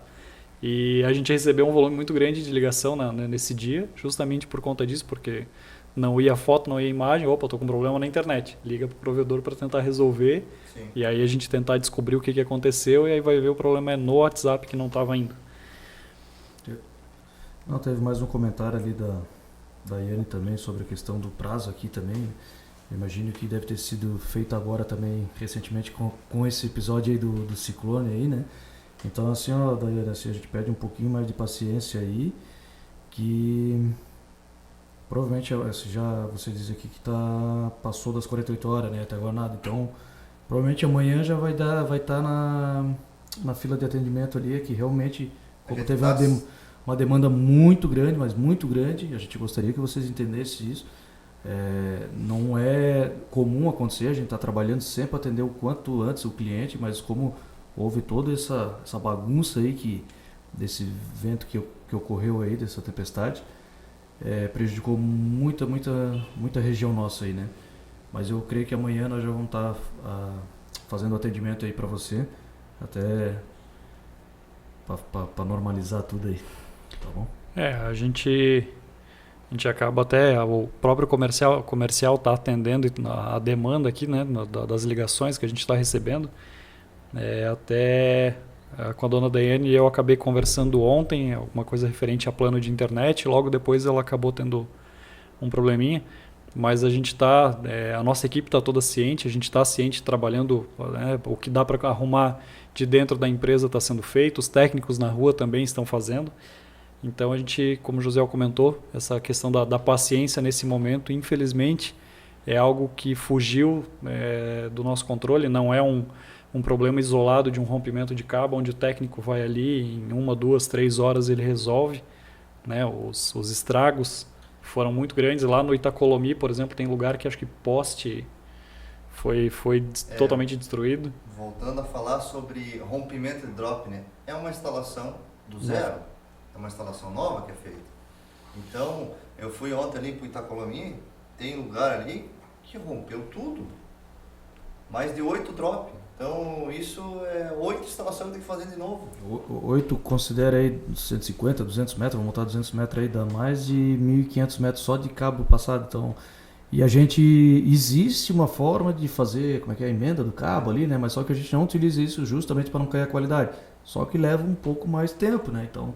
E a gente recebeu um volume muito grande de ligação nesse dia, justamente por conta disso, porque não ia foto, não ia imagem. Opa, estou com um problema na internet. Liga para o provedor para tentar resolver. Sim. E aí a gente tentar descobrir o que aconteceu e aí vai ver o problema é no WhatsApp que não estava indo. Não, teve mais um comentário ali da Yane também sobre a questão do prazo aqui também. Eu imagino que deve ter sido feito agora também, recentemente, com esse episódio aí do ciclone aí, né? Então, assim, Daiane, assim, a gente pede um pouquinho mais de paciência aí, que provavelmente já você diz aqui que passou das 48 horas, né? Até agora nada. Então, provavelmente amanhã já vai estar na fila de atendimento ali, que realmente, como teve uma demanda muito grande, mas muito grande, a gente gostaria que vocês entendessem isso. Não é comum acontecer, a gente está trabalhando sempre para atender o quanto antes o cliente, mas como houve toda essa bagunça aí desse vento que ocorreu aí, dessa tempestade, prejudicou muita região nossa aí, né? Mas eu creio que amanhã nós já vamos estar fazendo atendimento aí para você, até para normalizar tudo aí, tá bom? A gente acaba até, o próprio comercial está atendendo a demanda aqui, né, das ligações que a gente está recebendo. Até com a dona Daiane eu acabei conversando ontem, alguma coisa referente a plano de internet, logo depois ela acabou tendo um probleminha, mas a gente a nossa equipe está toda ciente, a gente está ciente trabalhando, né, o que dá para arrumar de dentro da empresa está sendo feito, os técnicos na rua também estão fazendo. Então a gente, como o José comentou, essa questão da paciência nesse momento, infelizmente, é algo que fugiu do nosso controle, não é um problema isolado de um rompimento de cabo, onde o técnico vai ali, em 1, 2, 3 horas ele resolve, né? Os estragos foram muito grandes. Lá no Itacolomi, por exemplo, tem lugar que acho que poste foi totalmente destruído. Voltando a falar sobre rompimento de drop, né? É uma instalação do zero, é uma instalação nova que é feita. Então, eu fui ontem ali para o Itacolomi, tem lugar ali que rompeu tudo, mais de 8 drops. Então, isso é 8 instalações que tem que fazer de novo. 8, considera aí 150, 200 metros, vamos botar 200 metros aí, dá mais de 1.500 metros só de cabo passado. Então, e existe uma forma de fazer, a emenda do cabo ali, né? Mas só que a gente não utiliza isso justamente para não cair a qualidade. Só que leva um pouco mais tempo, né? Então,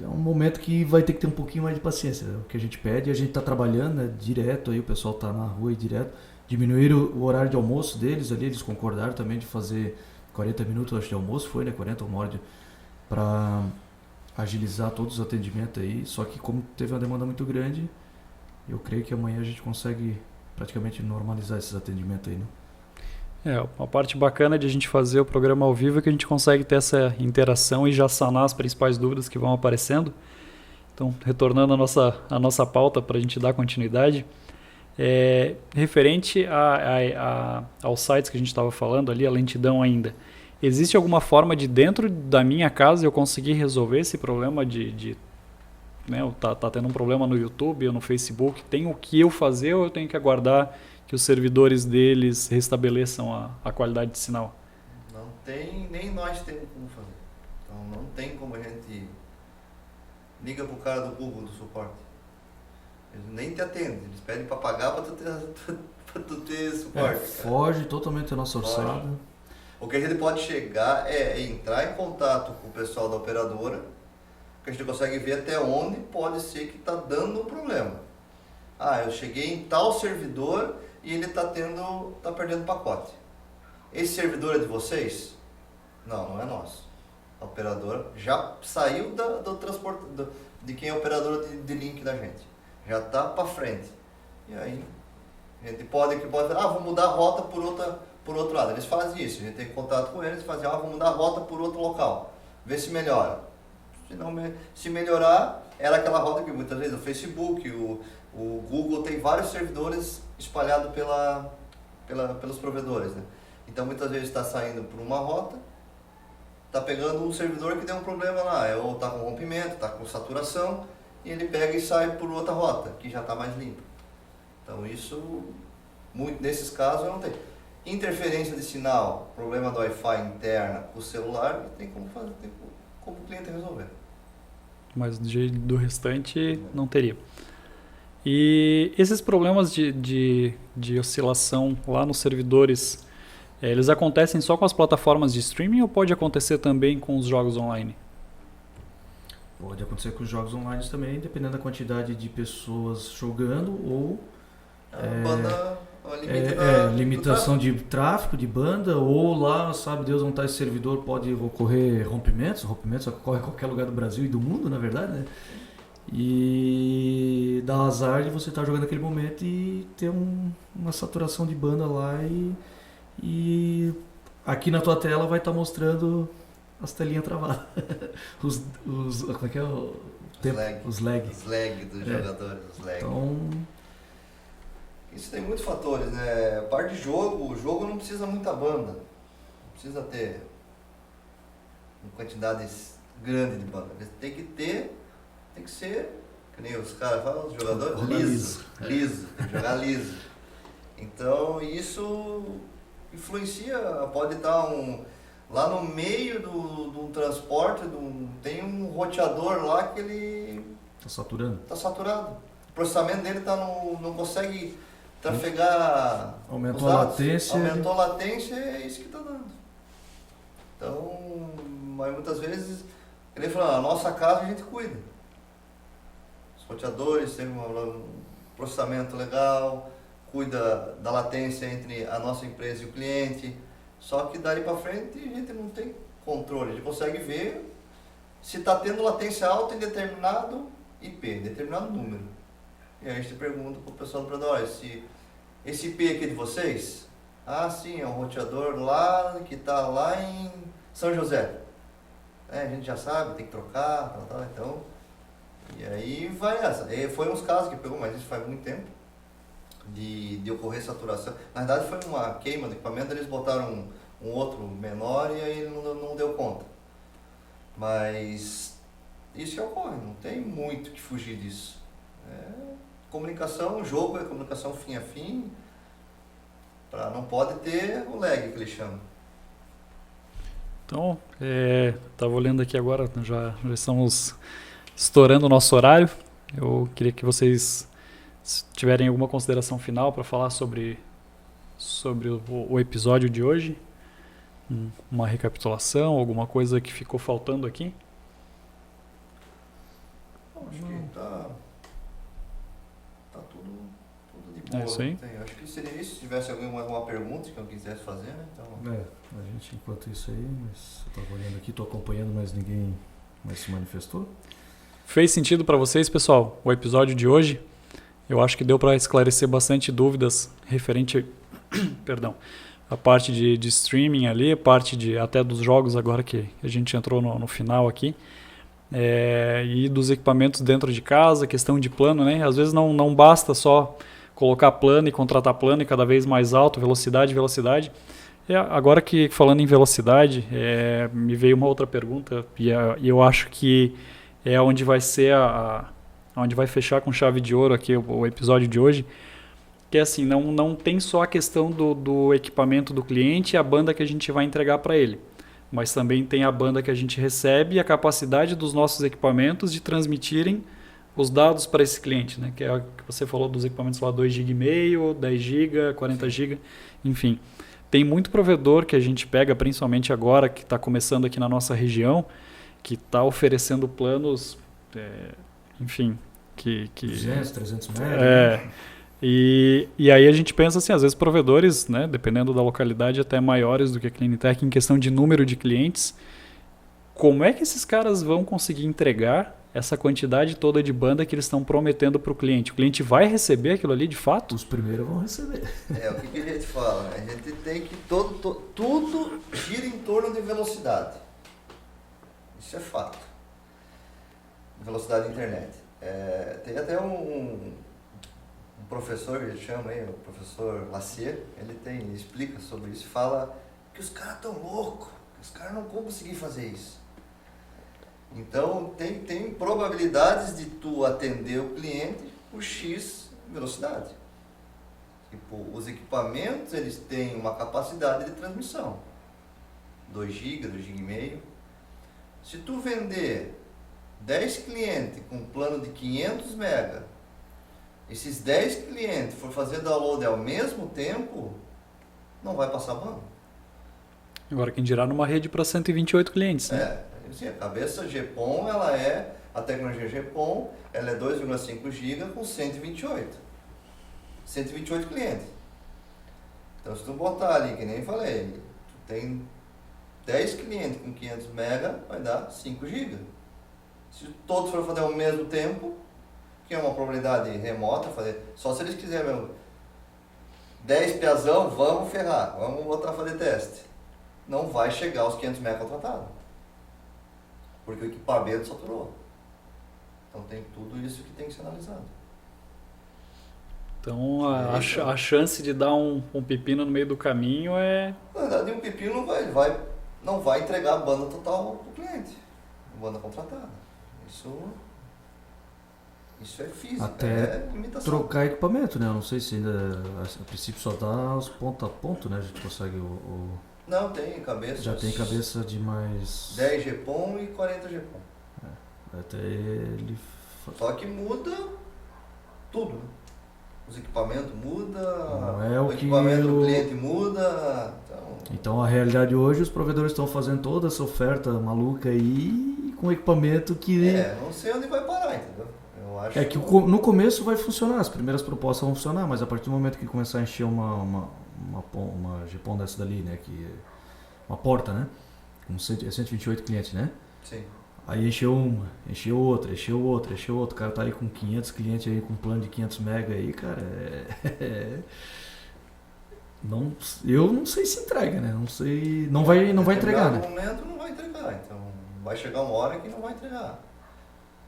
é um momento que vai ter que ter um pouquinho mais de paciência. É o que a gente pede, a gente está trabalhando, né, direto aí, o pessoal está na rua aí direto. Diminuíram o horário de almoço deles ali, eles concordaram também de fazer 40 minutos acho, de almoço, foi, né? 40 ou uma hora para agilizar todos os atendimentos aí. Só que como teve uma demanda muito grande, eu creio que amanhã a gente consegue praticamente normalizar esses atendimentos aí, né? A parte bacana de a gente fazer o programa ao vivo é que a gente consegue ter essa interação e já sanar as principais dúvidas que vão aparecendo. Então, retornando a nossa pauta para a gente dar continuidade, referente aos sites que a gente estava falando ali, a lentidão ainda, existe alguma forma de dentro da minha casa eu conseguir resolver esse problema né, tá tendo um problema no YouTube ou no Facebook, tem o que eu fazer ou eu tenho que aguardar que os servidores deles restabeleçam a qualidade de sinal? Não tem, nem nós temos como fazer. Então não tem como a gente liga pro cara do Google, do suporte. Eles nem te atendem, eles pedem para pagar para tu ter suporte. Foge totalmente da nossa orçada. O que a gente pode chegar é entrar em contato com o pessoal da operadora, que a gente consegue ver até onde pode ser que está dando um problema. Eu cheguei em tal servidor e ele tá perdendo pacote. Esse servidor é de vocês? Não é nosso. A operadora já saiu do transporte de quem é operadora de link da gente. Já tá para frente. E aí a gente pode vamos mudar a rota por outro lado. Eles fazem isso, a gente tem contato com eles, fazem, vamos mudar a rota por outro local. Vê se melhora. Se melhorar, era aquela rota que muitas vezes o Facebook, o Google tem vários servidores espalhados pelos provedores, né? Então muitas vezes está saindo por uma rota, está pegando um servidor que deu um problema lá, ou está com rompimento, está com saturação, e ele pega e sai por outra rota, que já está mais limpa. Então isso, nesses casos, não tem. Interferência de sinal, problema do Wi-Fi interna com o celular, tem como o cliente resolver. Mas do restante não teria. E esses problemas de oscilação lá nos servidores, eles acontecem só com as plataformas de streaming ou pode acontecer também com os jogos online? Pode acontecer com os jogos online também, dependendo da quantidade de pessoas jogando ou limitação de tráfego de banda, ou lá, sabe Deus onde está esse servidor, pode ocorrer rompimentos ocorrem em qualquer lugar do Brasil e do mundo, na verdade, né? E dá azar de você estar jogando naquele momento e ter uma saturação de banda lá e aqui na tua tela vai estar mostrando as telinhas travadas. Como é que é o tempo? Os lag. Os lag dos jogadores, os lag. Então, isso tem muitos fatores, né? A parte de jogo, o jogo não precisa muita banda. Não precisa ter uma quantidade grande de banda. Tem que ser, que nem os caras falam, os jogadores, liso. Tem que jogar liso. Então isso influencia, pode estar lá no meio do transporte, tem um roteador lá que ele está saturado. O processamento dele não consegue trafegar. Aumentou a latência. Aumentou a latência, é isso que está dando. Então, mas muitas vezes, ele fala, a nossa casa a gente cuida. Os roteadores têm um processamento legal, cuida da latência entre a nossa empresa e o cliente. Só que daí para frente a gente não tem controle, a gente consegue ver se está tendo latência alta em determinado IP, determinado número. E aí a gente pergunta para o pessoal do operador, se esse IP aqui é de vocês? Ah, sim, é um roteador lá que está lá em São José. A gente já sabe, tem que trocar, então. E aí vai essa. E foi uns casos que pegou, mas isso faz muito tempo, de ocorrer saturação. Na verdade foi uma queima do equipamento, eles botaram um outro menor e aí não deu conta. Mas isso que ocorre, não tem muito que fugir disso. Comunicação, o jogo é comunicação fim a fim, não pode ter o lag que eles chamam. Então, estava olhando aqui agora, já estamos estourando o nosso horário. Eu queria que vocês tiverem alguma consideração final para falar sobre o episódio de hoje, uma recapitulação, alguma coisa que ficou faltando aqui. Acho que tá tudo de boa. É isso aí. Acho que seria isso. Se tivesse alguma pergunta que eu quisesse fazer, né? Então... a gente enquanto isso aí, mas eu estava olhando aqui, estou acompanhando, mas ninguém mais se manifestou. Fez sentido para vocês, pessoal, o episódio de hoje? Eu acho que deu para esclarecer bastante dúvidas referente a parte de streaming ali, a parte até dos jogos agora que a gente entrou no final aqui, e dos equipamentos dentro de casa, questão de plano, né? Às vezes não basta só colocar plano e contratar plano e cada vez mais alto, velocidade. Agora que falando em velocidade, me veio uma outra pergunta e eu acho que é onde vai ser onde vai fechar com chave de ouro aqui o episódio de hoje, que é assim, não tem só a questão do equipamento do cliente e a banda que a gente vai entregar para ele, mas também tem a banda que a gente recebe e a capacidade dos nossos equipamentos de transmitirem os dados para esse cliente, né? Que é o que você falou dos equipamentos lá, 2,5 GB, 10 GB, 40 GB, enfim. Tem muito provedor que a gente pega, principalmente agora, que está começando aqui na nossa região, que está oferecendo planos, enfim... 200, 300 metros. E aí a gente pensa assim, às vezes provedores, né, dependendo da localidade, até maiores do que a Cleantech em questão de número de clientes, como é que esses caras vão conseguir entregar essa quantidade toda de banda que eles estão prometendo para o cliente? O cliente vai receber aquilo ali de fato? Os primeiros vão receber. O que a gente fala? A gente tem que tudo gira em torno de velocidade. Isso é fato. Velocidade da internet. Tem até um professor que ele chama aí, o professor Lassier, ele explica sobre isso, fala que os caras estão loucos, que os caras não vão conseguir fazer isso. Então tem probabilidades de tu atender o cliente por X velocidade. Tipo, os equipamentos eles têm uma capacidade de transmissão, 2 GB, 2,5 GB. Se tu vender 10 clientes com um plano de 500 MB, esses 10 clientes for fazer download ao mesmo tempo, não vai passar banda. Agora, quem dirá numa rede para 128 clientes, né? Assim, a cabeça GPON, a tecnologia GPON, ela é 2,5 GB com 128 clientes. Então, se tu botar ali, que nem eu falei, tu tem 10 clientes com 500 MB, vai dar 5 GB. Se todos forem fazer ao mesmo tempo, que é uma probabilidade remota, só se eles quiserem mesmo. 10 piazão, vamos ferrar, vamos botar a fazer teste. Não vai chegar aos 500 MB contratados. Porque o equipamento saturou. Então tem tudo isso que tem que ser analisado. Então a chance de dar um pepino no meio do caminho é... Na verdade, um pepino não vai entregar a banda total para o cliente. A banda contratada. Isso é física, até limitação. Trocar equipamento, né? Eu não sei se ainda, a princípio só dá os ponto a ponto, né? A gente consegue Não, tem cabeça. Já tem cabeça de mais... 10 GPON e 40 GPON. Até ele... Só que muda tudo. Os equipamentos mudam, o equipamento do cliente muda. Então a realidade hoje, os provedores estão fazendo toda essa oferta maluca aí com equipamento que... não sei onde vai parar, entendeu? Eu acho que no começo vai funcionar, as primeiras propostas vão funcionar, mas a partir do momento que começar a encher uma GPON dessa dali, né? Uma porta, né? Com 128 clientes, né? Sim. Aí encheu uma, encheu outra. O cara tá aí com 500 clientes aí com um plano de 500 MB aí, cara. Eu não sei se entrega, né? Não sei, não vai entregar, né? No momento não vai entregar, então vai chegar uma hora que não vai entregar.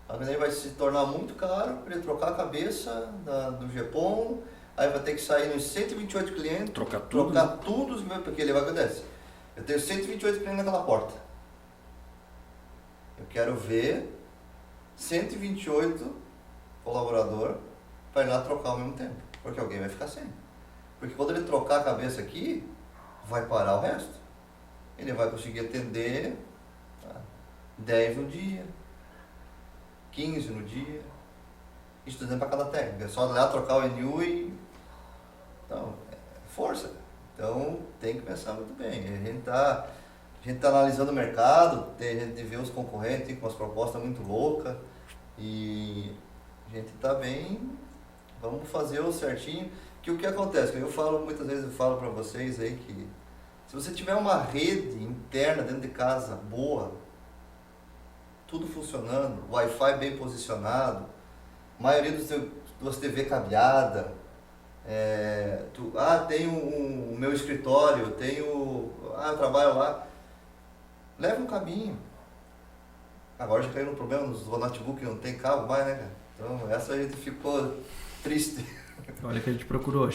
Aí vai se tornar muito caro para ele trocar a cabeça do GPON, aí vai ter que sair nos 128 clientes, trocar tudo, porque ele vai acontecer. Eu tenho 128 clientes naquela porta. Eu quero ver 128 colaboradores para ir lá trocar ao mesmo tempo, porque alguém vai ficar sem. Porque quando ele trocar a cabeça aqui, vai parar o resto. Ele vai conseguir atender 10 no dia, 15 no dia, estudando para cada técnica. É só lá trocar o NU e... Então, força. Então, tem que pensar muito bem. A gente tá analisando o mercado, a gente vê os concorrentes com umas propostas muito loucas e a gente tá bem, vamos fazer o certinho. Que o que acontece? Muitas vezes eu falo para vocês aí que se você tiver uma rede interna dentro de casa boa, tudo funcionando, Wi-Fi bem posicionado, maioria das TV cabeada, Tenho o meu escritório, eu trabalho lá. Leva um cabinho. Agora já caiu no problema nos notebook, não tem cabo mais, né, cara? Então essa a gente ficou triste. Olha que a gente procurou,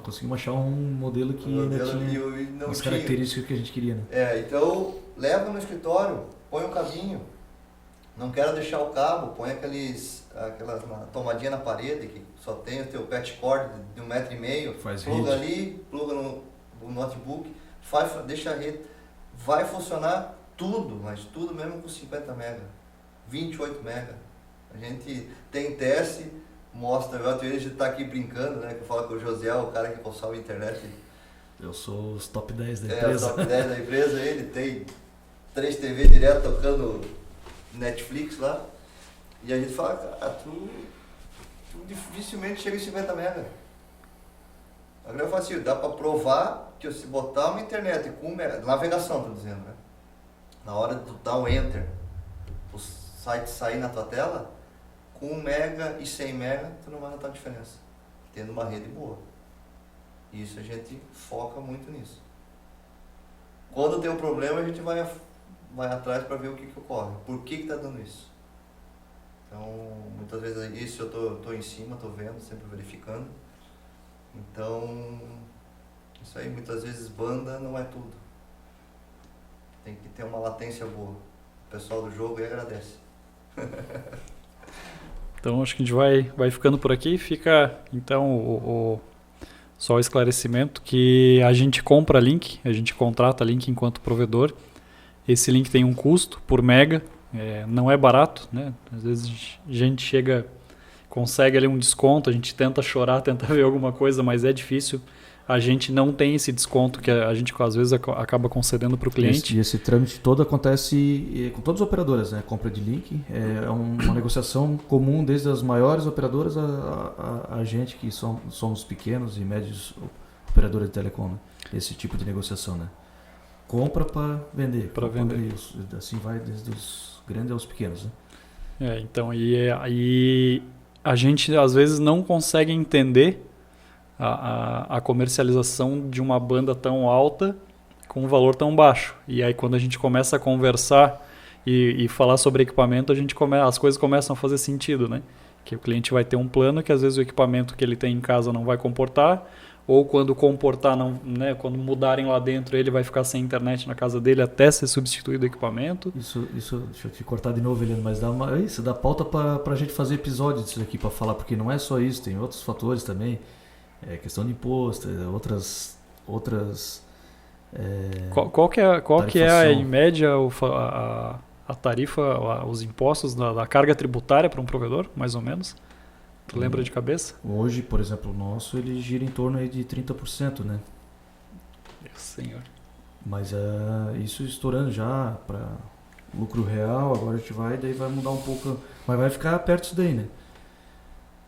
conseguimos achar um modelo que ainda tinha as características que a gente queria, né? Então leva no escritório, põe um cabinho. Não quero deixar o cabo, põe aquelas tomadinha na parede que só tem o teu patch cord de 1,5 m, pluga ali, pluga no notebook, deixa a rede, vai funcionar tudo, mas tudo mesmo com 50 MB, 28 MB. A gente tem teste, mostra, a gente está aqui brincando, né, que eu falo com o José, o cara que consome a internet. Eu sou os top 10 da empresa. O top 10 da empresa, ele tem 3 TV direto tocando Netflix lá, e a gente fala, cara, tu dificilmente chega em 50 MB. Agora eu falo assim, dá para provar que se botar uma internet com navegação, tô dizendo, né? Na hora de tu dar o enter, o site sair na tua tela, com 1 MB e 100 MB, tu não vai notar a diferença, tendo uma rede boa. E isso a gente foca muito nisso. Quando tem um problema, a gente vai atrás para ver o que ocorre, por que está dando isso. Então, muitas vezes isso eu tô em cima, tô vendo, sempre verificando. Então, isso aí muitas vezes banda não é tudo. Tem que ter uma latência boa. O pessoal do jogo aí agradece. Então, acho que a gente vai ficando por aqui. Fica, então, só o esclarecimento que a gente compra link, a gente contrata link enquanto provedor. Esse link tem um custo por mega, não é barato, né? Às vezes a gente consegue ali um desconto, a gente tenta chorar, tenta ver alguma coisa, mas é difícil. A gente não tem esse desconto que a gente às vezes acaba concedendo para o cliente. E esse trâmite todo acontece com todas as operadoras, né? Compra de link, é uma negociação comum desde as maiores operadoras a gente que somos pequenos e médios operadores de telecom, né? Esse tipo de negociação, né? Compra para vender. Para vender. Assim vai desde os grandes aos pequenos, né? Então, e a gente às vezes não consegue entender a comercialização de uma banda tão alta com um valor tão baixo. E aí quando a gente começa a conversar e falar sobre equipamento, as coisas começam a fazer sentido, né? Que o cliente vai ter um plano que às vezes o equipamento que ele tem em casa não vai comportar, ou quando comportar, não, né, quando mudarem lá dentro, ele vai ficar sem internet na casa dele até ser substituído o equipamento. Isso deixa eu te cortar de novo, Helena, mas isso dá pauta para a gente fazer episódio disso aqui para falar, porque não é só isso, tem outros fatores também, questão de imposto, outras qual que é em média a tarifa, os impostos da carga tributária para um provedor, mais ou menos? Tu lembra de cabeça? Hoje, por exemplo, o nosso ele gira em torno aí de 30%, né? Senhor. Mas isso estourando já para lucro real, agora a gente daí vai mudar um pouco, mas vai ficar perto disso daí, né?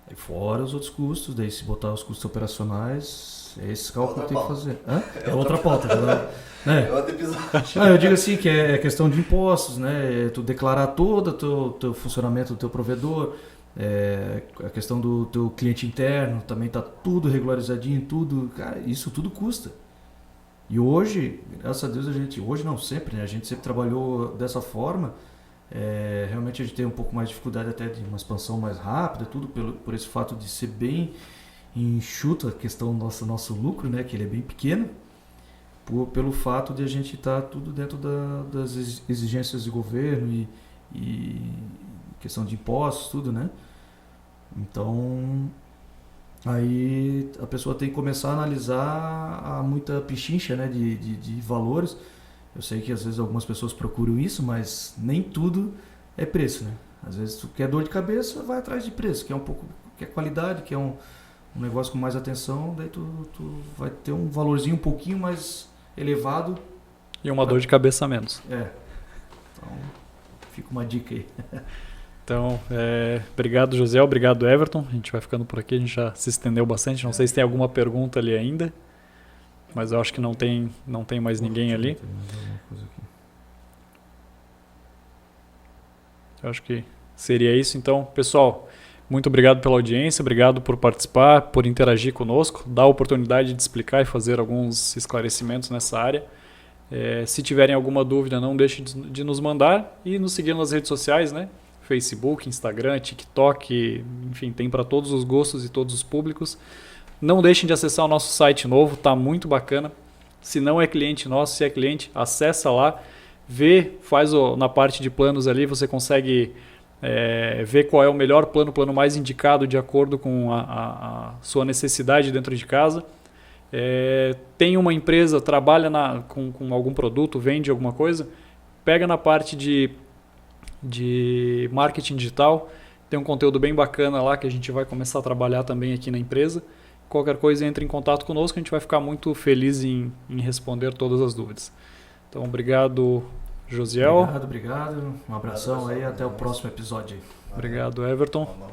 Aí fora os outros custos, daí se botar os custos operacionais, esse cálculo tem que fazer. É outra pauta, né? É outro episódio. Eu digo assim que é questão de impostos, né? Tu declarar todo o teu funcionamento do teu provedor, a questão do teu cliente interno, também tá tudo regularizadinho, tudo, cara, isso tudo custa. E hoje, graças a Deus, hoje não, sempre, né? A gente sempre trabalhou dessa forma. Realmente a gente tem um pouco mais de dificuldade até de uma expansão mais rápida, tudo por esse fato de ser bem enxuto a questão do nosso lucro, né? Que ele é bem pequeno, pelo fato de a gente estar tudo dentro das exigências de governo e questão de impostos, tudo, né? Então, aí a pessoa tem que começar a analisar muita pichincha, né, de valores. Eu sei que às vezes algumas pessoas procuram isso, mas nem tudo é preço, né? Às vezes tu quer dor de cabeça, vai atrás de preço, quer qualidade, quer um negócio com mais atenção, daí tu vai ter um valorzinho um pouquinho mais elevado. E uma dor de cabeça a menos. Então, fica uma dica aí. Então, obrigado, José, obrigado, Everton. A gente vai ficando por aqui, a gente já se estendeu bastante. Não sei se tem alguma pergunta ali ainda, mas eu acho que não tem mais ninguém ali. Eu acho que seria isso. Então, pessoal, Muito obrigado pela audiência, obrigado por participar, por interagir conosco, dar a oportunidade de explicar e fazer alguns esclarecimentos nessa área. Se tiverem alguma dúvida, não deixe de nos mandar e nos seguir nas redes sociais, né? Facebook, Instagram, TikTok, enfim, tem para todos os gostos e todos os públicos. Não deixem de acessar o nosso site novo, está muito bacana. Se não é cliente nosso, se é cliente, acessa lá, vê, na parte de planos ali, você consegue ver qual é o melhor plano, o plano mais indicado de acordo com a sua necessidade dentro de casa. Tem uma empresa, trabalha com algum produto, vende alguma coisa, pega na parte de marketing digital, tem um conteúdo bem bacana lá que a gente vai começar a trabalhar também aqui na empresa. Qualquer coisa, entre em contato conosco, a gente vai ficar muito feliz em responder todas as dúvidas. Então, obrigado, Josiel. Obrigado. Um abração aí, até o próximo episódio. Obrigado, Everton.